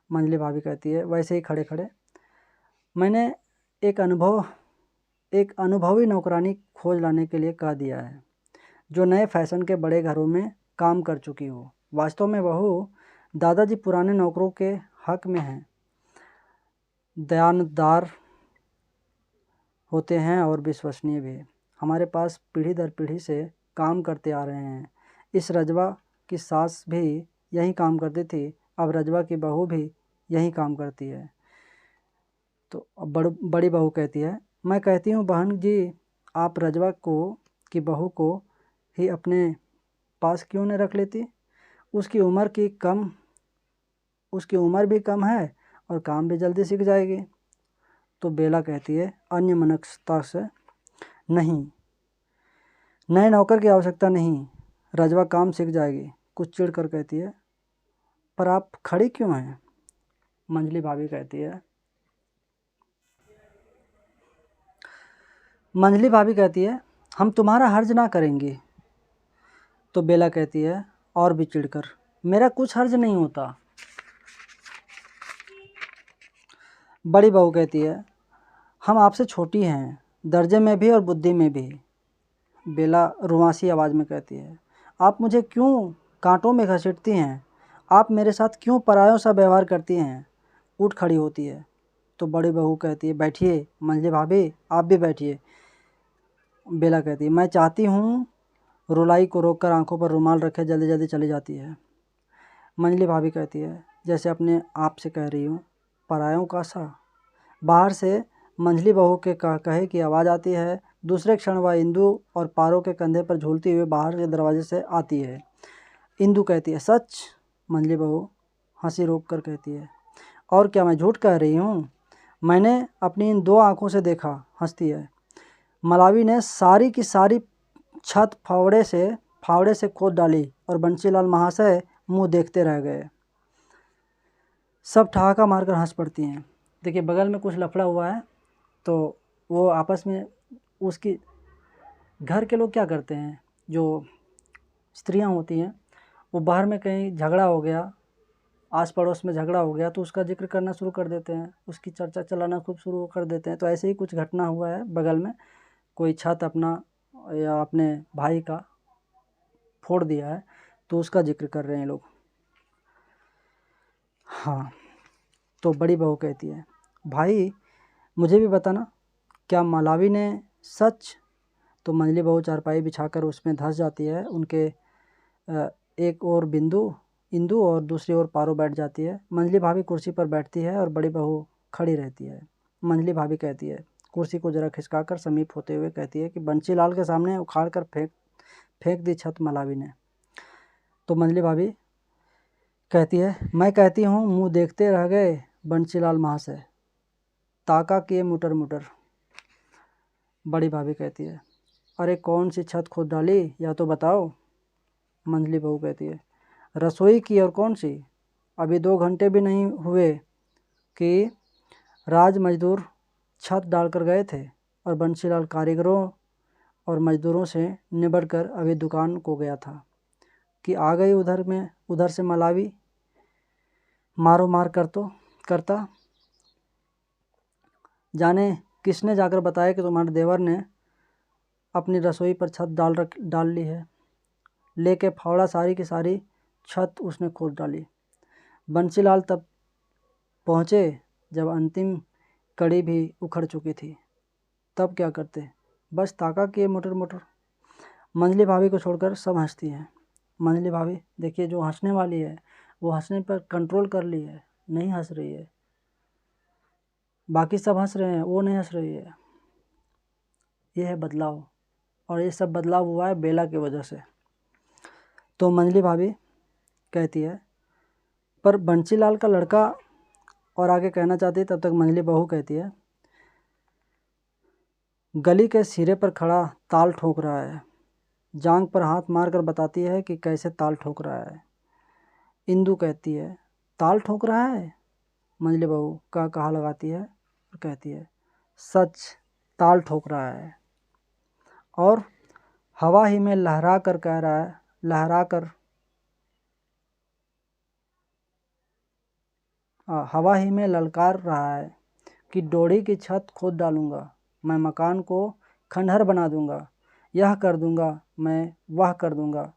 मंजली भाभी कहती है, वैसे ही खड़े खड़े। मैंने एक अनुभवी नौकरानी खोज लाने के लिए कह दिया है, जो नए फैशन के बड़े घरों में काम कर चुकी हो। वास्तव में बहू, दादाजी पुराने नौकरों के हक में हैं, दयानतदार होते हैं और विश्वसनीय भी। हमारे पास पीढ़ी दर पीढ़ी से काम करते आ रहे हैं। इस रजवा की सास भी यही काम करती थी, अब रजवा की बहू भी यही काम करती है। तो बड़ी बहू कहती है, मैं कहती हूँ बहन जी, आप रजवा की बहू को ही अपने पास क्यों न रख लेती? उसकी उम्र भी कम है और काम भी जल्दी सीख जाएगी। तो बेला कहती है अन्यमनस्कता से, नहीं, नए नौकर की आवश्यकता नहीं, रजवा काम सीख जाएगी। कुछ चिढ़ कर कहती है, पर आप खड़ी क्यों हैं? मंजली भाभी कहती है हम तुम्हारा हर्ज ना करेंगे। तो बेला कहती है और भी चिढ़कर, मेरा कुछ हर्ज नहीं होता। बड़ी बहू कहती है, हम आपसे छोटी हैं, दर्जे में भी और बुद्धि में भी। बेला रुआसी आवाज़ में कहती है, आप मुझे क्यों कांटों में घसीटती हैं? आप मेरे साथ क्यों परायों सा व्यवहार करती हैं? उठ खड़ी होती है। तो बड़ी बहू कहती है, बैठिए मंजली भाभी, आप भी बैठिए। बेला कहती है, मैं चाहती हूँ। रुलाई को रोककर आंखों पर रुमाल रखे जल्दी जल्दी चली जाती है। मंजली भाभी कहती है, जैसे अपने आप से कह रही हूँ, परायों का सा। बाहर से मंजली बहू के कहे की आवाज़ आती है। दूसरे क्षण वह इंदू और पारो के कंधे पर झूलती हुई बाहर के दरवाजे से आती है। इंदू कहती है, सच? मंजली बहू हंसी रोक कर कहती है, और क्या मैं झूठ कह रही हूँ? मैंने अपनी इन 2 आँखों से देखा। हंसती है। मलावी ने सारी की सारी छत फावड़े से खोद डाली और बंसीलाल महाशय मुंह देखते रह गए। सब ठहाका मारकर हंस पड़ती हैं। देखिए बगल में कुछ लफड़ा हुआ है, तो वो आपस में उसकी घर के लोग क्या करते हैं, जो स्त्रियां होती हैं, वो बाहर में कहीं झगड़ा हो गया, आस पड़ोस में झगड़ा हो गया, तो उसका जिक्र करना शुरू कर देते हैं, उसकी चर्चा चलाना खूब शुरू कर देते हैं। तो ऐसे ही कुछ घटना हुआ है बगल में, कोई छत अपना या अपने भाई का फोड़ दिया है, तो उसका जिक्र कर रहे हैं लोग। हाँ, तो बड़ी बहू कहती है, भाई मुझे भी बताना, क्या मलावी ने सच? तो मंजली बहू चारपाई बिछाकर उसमें धंस जाती है। उनके एक और इंदू और दूसरी ओर पारो बैठ जाती है। मंजली भाभी कुर्सी पर बैठती है और बड़ी बहू खड़ी रहती है। मंजली भाभी कहती है, कुर्सी को जरा खिसकाकर समीप होते हुए कहती है कि बंसीलाल के सामने उखाड़ कर फेंक दी छत मलावी ने। तो मंजली भाभी कहती है, मैं कहती हूँ मुंह देखते रह गए बंसीलाल महाशय, ताका किए मुटर मुटर। बड़ी भाभी कहती है, अरे कौन सी छत खोद डाली, या तो बताओ। मंजली बहू कहती है, रसोई की, और कौन सी? अभी 2 घंटे भी नहीं हुए कि राज मजदूर छत डालकर गए थे और बंसीलाल कारीगरों और मजदूरों से निबड़कर अभी दुकान को गया था कि आ गई उधर से मलावी मारो मार करता। जाने किसने जाकर बताया कि तुम्हारे देवर ने अपनी रसोई पर छत डाल ली है। लेके फावड़ा सारी की सारी छत उसने खोद डाली। बंसीलाल तब पहुँचे जब अंतिम कड़ी भी उखड़ चुकी थी। तब क्या करते? बस ताका किए मोटर मोटर। मंजली भाभी को छोड़कर सब हंसती हैं। मंजली भाभी देखिए, जो हंसने वाली है वो हंसने पर कंट्रोल कर ली है, नहीं हंस रही है। बाकी सब हंस रहे हैं, वो नहीं हंस रही है। ये है बदलाव, और ये सब बदलाव हुआ है बेला की वजह से। तो मंजली भाभी कहती है, पर बंसीलाल का लड़का, और आगे कहना चाहती है, तब तक मंजली बहू कहती है, गली के सिरे पर खड़ा ताल ठोक रहा है। जांग पर हाथ मारकर बताती है कि कैसे ताल ठोक रहा है। इंदू कहती है, ताल ठोक रहा है? मंजली बहू का कहा लगाती है और कहती है, सच, ताल ठोक रहा है। और हवा ही में लहरा कर कह रहा है, हवा ही में ललकार रहा है कि डोड़ी की छत खोद डालूंगा, मैं मकान को खंडहर बना दूंगा, यह कर दूंगा, मैं वह कर दूंगा।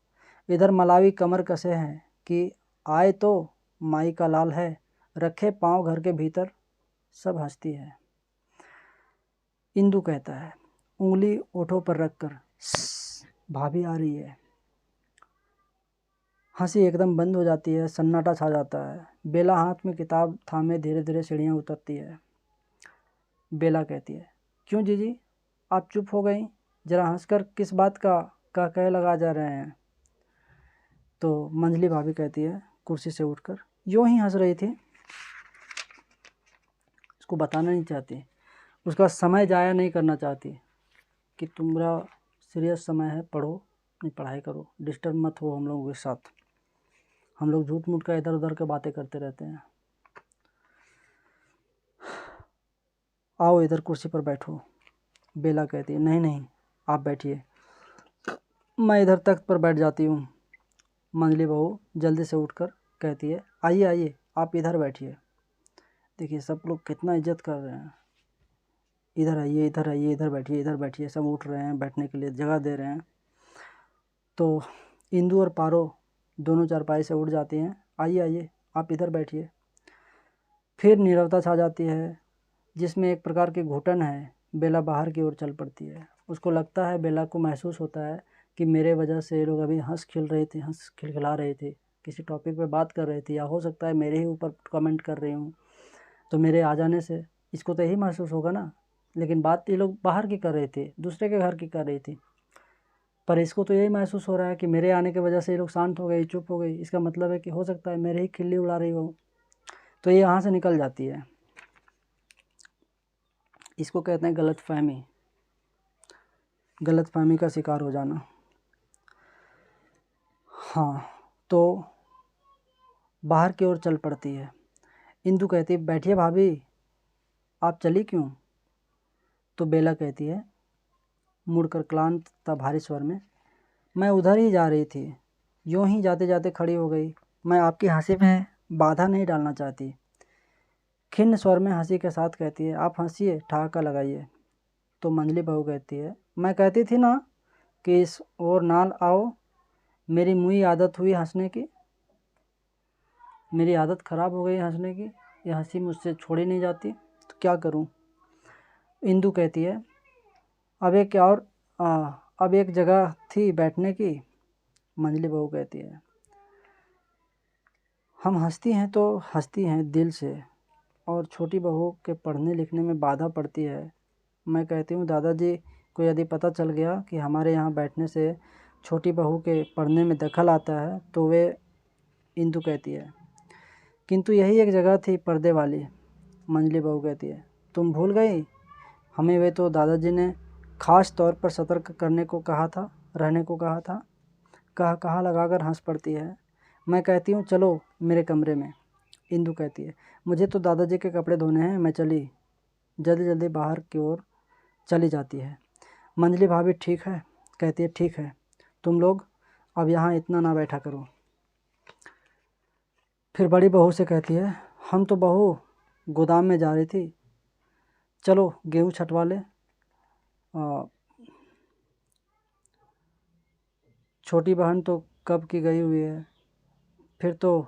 इधर मलावी कमर कसे हैं कि आए तो माई का लाल है, रखे पाँव घर के भीतर सब हंसती है। इंदु कहता है उंगली ओठों पर रखकर, भाभी आ रही है। हंसी एकदम बंद हो जाती है, सन्नाटा छा जाता है। बेला हाथ में किताब थामे धीरे धीरे सीढ़ियाँ उतरती है। बेला कहती है क्यों जीजी, आप चुप हो गई? जरा हंसकर किस बात का कह लगा जा रहे हैं? तो मंजली भाभी कहती है कुर्सी से उठकर, यूं ही हंस रही थी। इसको बताना नहीं चाहती, उसका समय जाया नहीं करना चाहती कि तुम्हारा सीरियस समय है, पढ़ो, नहीं पढ़ाई करो, डिस्टर्ब मत हो हम लोगों के साथ। हम लोग झूठ मूठ का इधर उधर के बातें करते रहते हैं। आओ इधर कुर्सी पर बैठो। बेला कहती है नहीं नहीं आप बैठिए, मैं इधर तख्त पर बैठ जाती हूँ। मंजली बहू जल्दी से उठकर कहती है आइए आइए आप इधर बैठिए। देखिए सब लोग कितना इज्जत कर रहे हैं, इधर आइए इधर आइए, इधर बैठिए इधर बैठिए, सब उठ रहे हैं, बैठने के लिए जगह दे रहे हैं। तो इंदु और पारो दोनों चारपाई से उठ जाती हैं, आइए आइए आप इधर बैठिए। फिर नीरवता छा जाती है जिसमें एक प्रकार की घुटन है। बेला बाहर की ओर चल पड़ती है। उसको लगता है, बेला को महसूस होता है कि मेरे वजह से ये लोग अभी हंस खिलखिला रहे थे, किसी टॉपिक पे बात कर रहे थे, या हो सकता है मेरे ही ऊपर कमेंट कर रही हूँ, तो मेरे आ जाने से इसको तो यही महसूस होगा ना। लेकिन बात ये लोग बाहर की कर रहे थे, दूसरे के घर की कर रही थी, पर इसको तो यही महसूस हो रहा है कि मेरे आने की वजह से ये लोग शांत हो गई, चुप हो गई। इसका मतलब है कि हो सकता है मेरे ही खिल्ली उड़ा रही हो। तो ये यहाँ से निकल जाती है। इसको कहते हैं गलतफहमी, गलतफहमी का शिकार हो जाना। हाँ, तो बाहर की ओर चल पड़ती है। इंदु कहती है बैठिए भाभी, आप चली क्यों? तो बेला कहती है मुड़कर क्लांत तथा भारी स्वर में, मैं उधर ही जा रही थी, यूं ही जाते जाते खड़ी हो गई। मैं आपकी हंसी में बाधा नहीं डालना चाहती। खिन्न स्वर में हंसी के साथ कहती है आप हंसिए, ठहाका लगाइए। तो मंजली बहू कहती है मैं कहती थी ना कि इस ओर ना आओ, मेरी मुई आदत हुई हंसने की, मेरी आदत ख़राब हो गई हंसने की, ये हंसी मुझसे छोड़ी नहीं जाती, तो क्या करूं? इंदु कहती है अब अब एक जगह थी बैठने की। मंजली बहू कहती है हम हंसती हैं तो हंसती हैं दिल से, और छोटी बहू के पढ़ने लिखने में बाधा पड़ती है। मैं कहती हूँ दादाजी को यदि पता चल गया कि हमारे यहाँ बैठने से छोटी बहू के पढ़ने में दखल आता है तो वे। इंदु कहती है किंतु यही एक जगह थी पर्दे वाली। मंजली बहू कहती है तुम भूल गई, हमें वे तो दादाजी ने ख़ास तौर पर सतर्क करने को कहा था, रहने को कहा था। कहा लगाकर हंस पड़ती है। मैं कहती हूँ चलो मेरे कमरे में। इंदु कहती है मुझे तो दादाजी के कपड़े धोने हैं, मैं चली। जल्दी जल्दी बाहर की ओर चली जाती है। मंजली भाभी ठीक है, कहती है ठीक है, तुम लोग अब यहाँ इतना ना बैठा करो। फिर बड़ी बहू से कहती है हम तो बहू गोदाम में जा रही थी, चलो गेहूँ छटवा ले। छोटी बहन तो कब की गई हुई है, फिर तो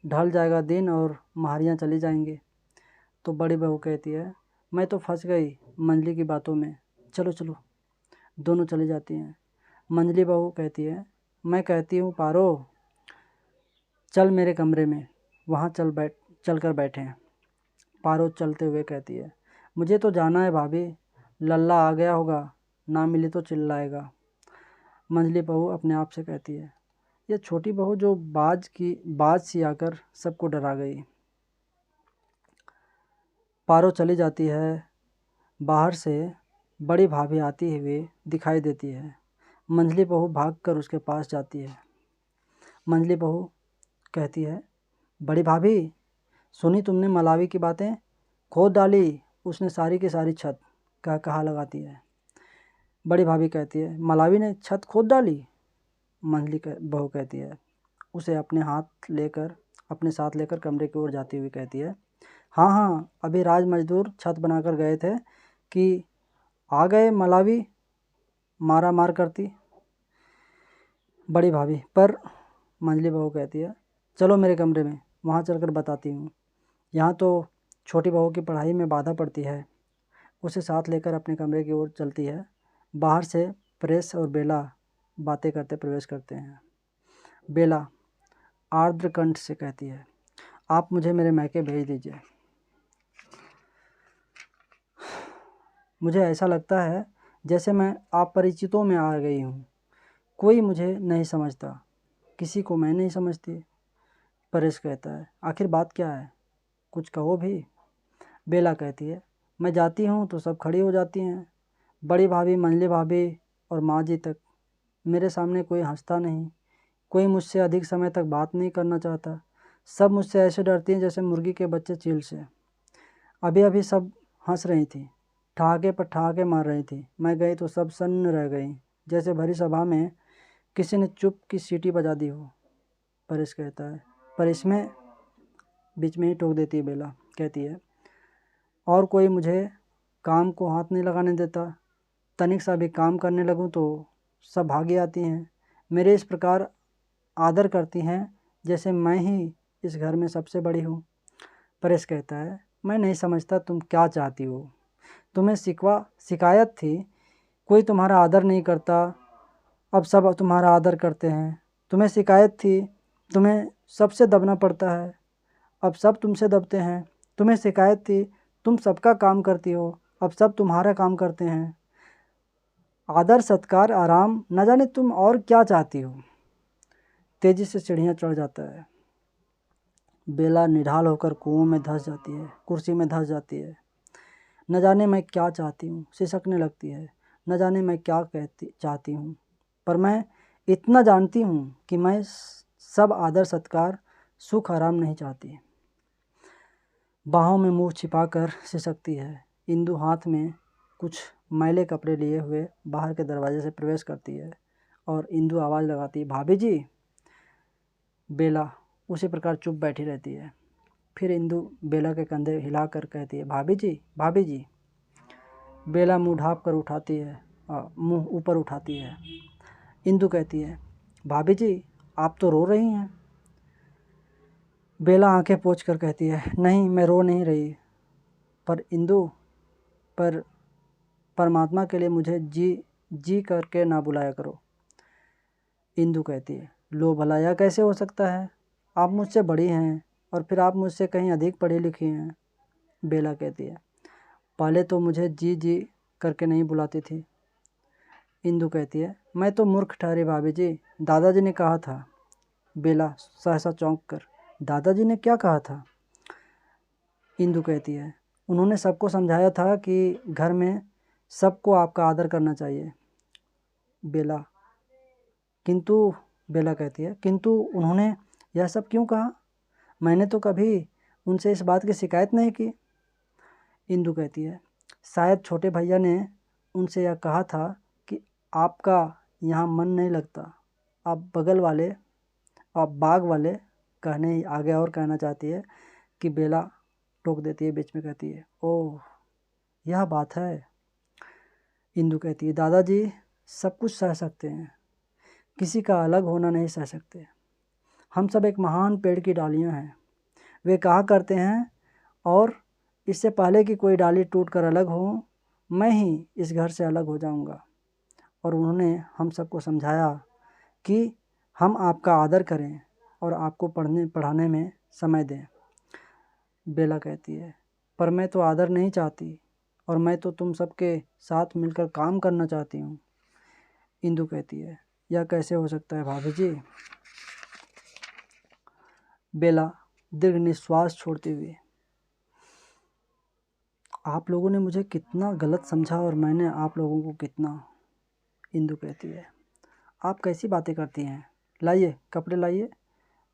ढल जाएगा दिन और महारियाँ चली जाएंगी। तो बड़ी बहू कहती है मैं तो फंस गई मंजली की बातों में, चलो चलो। दोनों चली जाती हैं। मंजली बहू कहती है मैं कहती हूँ पारो चल मेरे कमरे में, वहाँ चल कर बैठे हैं। पारो चलते हुए कहती है मुझे तो जाना है भाभी, लल्ला आ गया होगा, ना मिली तो चिल्लाएगा। मंजली बहू अपने आप से कहती है ये छोटी बहू जो बाज सी आकर सबको डरा गई। पारो चली जाती है। बाहर से बड़ी भाभी आती हुई दिखाई देती है। मंजली बहू भागकर उसके पास जाती है। मंजली बहू कहती है बड़ी भाभी सुनी तुमने मलावी की बातें, खोद डाली उसने सारी की सारी छत, कहा लगाती है। बड़ी भाभी कहती है मलावी ने छत खोद डाली? मंजली बहू कहती है उसे अपने साथ लेकर कमरे की ओर जाती हुई कहती है हाँ हाँ अभी राज मजदूर छत बनाकर गए थे कि आ गए मलावी मारा मार करती। बड़ी भाभी पर मंजली बहू कहती है चलो मेरे कमरे में, वहाँ चलकर बताती हूँ। यहाँ तो छोटी बहू की पढ़ाई में बाधा पड़ती है। उसे साथ लेकर अपने कमरे की ओर चलती है। बाहर से परेश और बेला बातें करते प्रवेश करते हैं। बेला आर्द्र कंठ से कहती है, आप मुझे मेरे मैके भेज दीजिए। मुझे ऐसा लगता है जैसे मैं अपरिचितों में आ गई हूँ। कोई मुझे नहीं समझता, किसी को मैं नहीं समझती। परेश कहता है, आखिर बात क्या है, कुछ कहो भी। बेला कहती है, मैं जाती हूँ तो सब खड़ी हो जाती हैं, बड़ी भाभी, मंजली भाभी और माँ जी तक। मेरे सामने कोई हंसता नहीं, कोई मुझसे अधिक समय तक बात नहीं करना चाहता। सब मुझसे ऐसे डरती हैं जैसे मुर्गी के बच्चे चील से। अभी अभी सब हंस रही थी, ठहाके पर ठहाके मार रही थी। मैं गई तो सब सन्न रह गई, जैसे भरी सभा में किसी ने चुप की सीटी बजा दी हो। परेश कहता है, पर इसमें बीच में ही टोक देती है बेला, कहती है, और कोई मुझे काम को हाथ नहीं लगाने देता। तनिक सा भी काम करने लगूं तो सब भागी आती हैं, मेरे इस प्रकार आदर करती हैं जैसे मैं ही इस घर में सबसे बड़ी हूँ। परेश कहता है, मैं नहीं समझता तुम क्या चाहती हो। तुम्हें शिकायत थी कोई तुम्हारा आदर नहीं करता, अब सब तुम्हारा आदर करते हैं। तुम्हें शिकायत थी तुम्हें सबसे दबना पड़ता है, अब सब तुमसे दबते हैं। तुम्हें शिकायत थी तुम सबका काम करती हो, अब सब तुम्हारा काम करते हैं। आदर, सत्कार, आराम, न जाने तुम और क्या चाहती हो। तेजी से सीढ़ियाँ चढ़ जाता है। बेला निढाल होकर कुएं में धंस जाती है, कुर्सी में धंस जाती है। न जाने मैं क्या चाहती हूँ, सिसकने लगती है। न जाने मैं क्या चाहती हूँ, पर मैं इतना जानती हूँ कि मैं सब आदर, सत्कार, सुख, आराम नहीं चाहती। बाहों में मुंह छिपाकर सिसकती है। इंदु हाथ में कुछ मैले कपड़े लिए हुए बाहर के दरवाजे से प्रवेश करती है और इंदु आवाज़ लगाती है, भाभी जी। बेला उसी प्रकार चुप बैठी रहती है। फिर इंदु बेला के कंधे हिलाकर कहती है, भाभी जी, भाभी जी। बेला मुंह ढाँप कर उठाती है, मुंह ऊपर उठाती है। इंदु कहती है, भाभी जी आप तो रो रही हैं। बेला आंखें पोंछ कर कहती है, नहीं मैं रो नहीं रही, पर इंदु, पर परमात्मा के लिए मुझे जी जी करके ना बुलाया करो। इंदु कहती है, लो भला यह कैसे हो सकता है, आप मुझसे बड़ी हैं और फिर आप मुझसे कहीं अधिक पढ़ी लिखी हैं। बेला कहती है, पहले तो मुझे जी जी करके नहीं बुलाती थी। इंदु कहती है, मैं तो मूर्ख ठहरी भाभी जी, दादाजी ने कहा था। बेला सहसा चौंक कर, दादाजी ने क्या कहा था। इंदु कहती है, उन्होंने सबको समझाया था कि घर में सबको आपका आदर करना चाहिए। बेला किंतु बेला कहती है, किंतु उन्होंने यह सब क्यों कहा, मैंने तो कभी उनसे इस बात की शिकायत नहीं की। इंदु कहती है, शायद छोटे भैया ने उनसे यह कहा था कि आपका यहाँ मन नहीं लगता। आप बगल वाले, आप बाग वाले कहने आगे और कहना चाहती है कि बेला टोक देती है, बीच में कहती है, ओह यह बात है। इंदु कहती है, दादाजी सब कुछ सह सकते हैं, किसी का अलग होना नहीं सह सकते। हम सब एक महान पेड़ की डालियां हैं, वे कहा करते हैं, और इससे पहले कि कोई डाली टूट कर अलग हो, मैं ही इस घर से अलग हो जाऊंगा। और उन्होंने हम सबको समझाया कि हम आपका आदर करें और आपको पढ़ाने में समय दें। बेला कहती है, पर मैं तो आदर नहीं चाहती, और मैं तो तुम सबके साथ मिलकर काम करना चाहती हूँ। इंदु कहती है, यह कैसे हो सकता है भाभी जी। बेला दीर्घ निश्वास छोड़ते हुए, आप लोगों ने मुझे कितना गलत समझा और मैंने आप लोगों को कितना। इंदु कहती है, आप कैसी बातें करती हैं, लाइए कपड़े लाइए,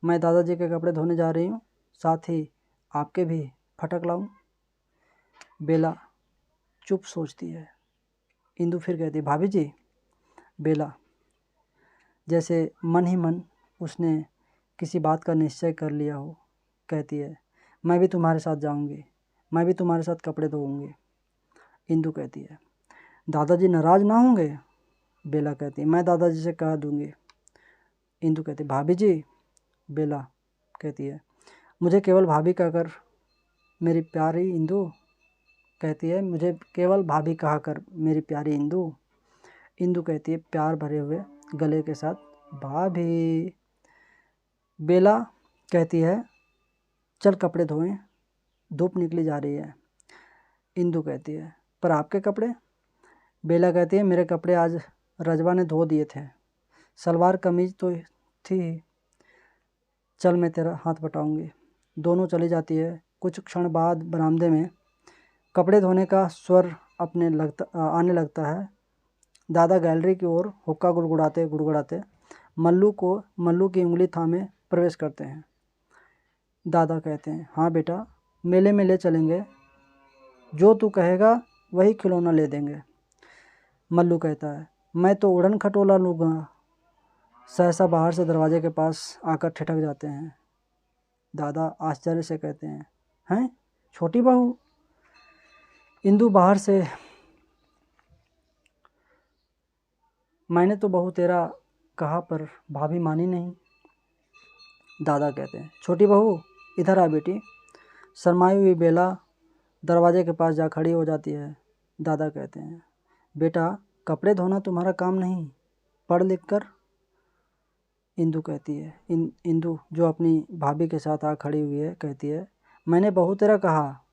मैं दादाजी के कपड़े धोने जा रही हूँ, साथ ही आपके भी फटक लाऊं। बेला चुप सोचती है। इंदु फिर कहती है, भाभी जी। बेला जैसे मन ही मन उसने किसी बात का निश्चय कर लिया हो, कहती है, मैं भी तुम्हारे साथ जाऊंगी, मैं भी तुम्हारे साथ कपड़े धोऊंगी। इंदु कहती है, दादाजी नाराज़ ना होंगे। बेला कहती है, मैं दादाजी से कह दूंगी। इंदु कहती है, भाभी जी। बेला कहती है, मुझे केवल भाभी कहकर मेरी प्यारी इंदु कहती है, मुझे केवल भाभी कहा कर मेरी प्यारी इंदु। इंदु कहती है प्यार भरे हुए गले के साथ, भाभी। बेला कहती है, चल कपड़े धोएं, धूप निकली जा रही है। इंदु कहती है, पर आपके कपड़े? बेला कहती है, मेरे कपड़े आज रजवा ने धो दिए थे, सलवार कमीज तो थी ही। चल मैं तेरा हाथ बटाऊंगी। दोनों चली जाती है। कुछ क्षण बाद बरामदे में कपड़े धोने का स्वर आने लगता है। दादा गैलरी की ओर हुक्का गुड़गुड़ाते मल्लू की उंगली थामे प्रवेश करते हैं। दादा कहते हैं, हाँ बेटा, मेले में ले चलेंगे, जो तू कहेगा वही खिलौना ले देंगे। मल्लू कहता है, मैं तो उड़न खटोला लूँगा। सहसा बाहर से दरवाजे के पास आकर ठिठक जाते हैं। दादा आश्चर्य से कहते हैं, हैं छोटी बहू? इंदु बाहर से, मैंने तो बहू तेरा कहा पर भाभी मानी नहीं। दादा कहते हैं, छोटी बहू इधर आ बेटी। शर्माई हुई बेला दरवाजे के पास जा खड़ी हो जाती है। दादा कहते हैं, बेटा कपड़े धोना तुम्हारा काम नहीं, पढ़ लिख कर। इंदु कहती है, इंदु जो अपनी भाभी के साथ आ खड़ी हुई है कहती है, मैंने बहू तेरा कहा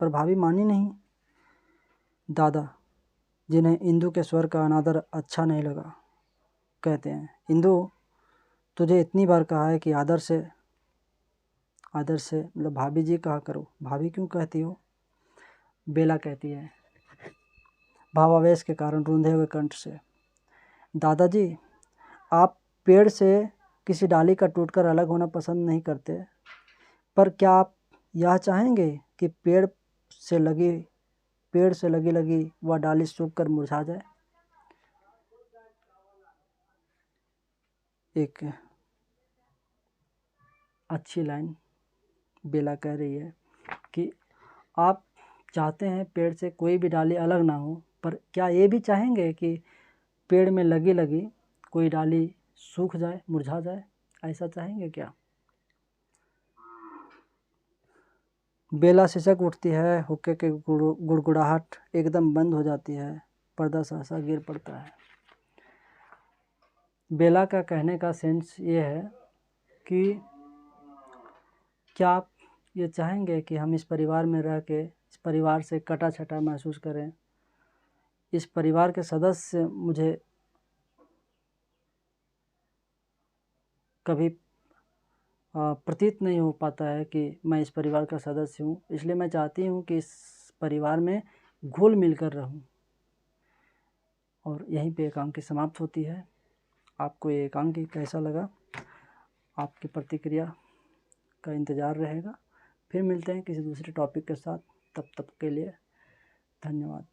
पर भाभी मानी नहीं। दादा जिन्हें इंदु के स्वर का अनादर अच्छा नहीं लगा कहते हैं, इंदु तुझे इतनी बार कहा है कि आदर से मतलब भाभी जी कहा करो, भाभी क्यों कहती हो? बेला कहती है भावावेश के कारण रूंधे हुए कंठ से, दादाजी आप पेड़ से किसी डाली का टूटकर अलग होना पसंद नहीं करते, पर क्या आप यह चाहेंगे कि पेड़ से लगी वह डाली सूख कर मुरझा जाए? एक अच्छी लाइन बेला कह रही है कि आप चाहते हैं पेड़ से कोई भी डाली अलग ना हो, पर क्या ये भी चाहेंगे कि पेड़ में लगी कोई डाली सूख जाए, मुरझा जाए? ऐसा चाहेंगे क्या? बेला सिसक उठती है, हुक्के की गुड़गुड़ाहट एकदम बंद हो जाती है, पर्दा सहसा गिर पड़ता है। बेला का कहने का सेंस ये है कि क्या आप ये चाहेंगे कि हम इस परिवार में रह के इस परिवार से कटा छटा महसूस करें? इस परिवार के सदस्य मुझे कभी प्रतीत नहीं हो पाता है कि मैं इस परिवार का सदस्य हूँ, इसलिए मैं चाहती हूँ कि इस परिवार में घुल मिलकर रहूँ। और यहीं पे एकांकी समाप्त होती है। आपको ये एकांकी कैसा लगा? आपकी प्रतिक्रिया का इंतज़ार रहेगा। फिर मिलते हैं किसी दूसरे टॉपिक के साथ। तब तक के लिए धन्यवाद।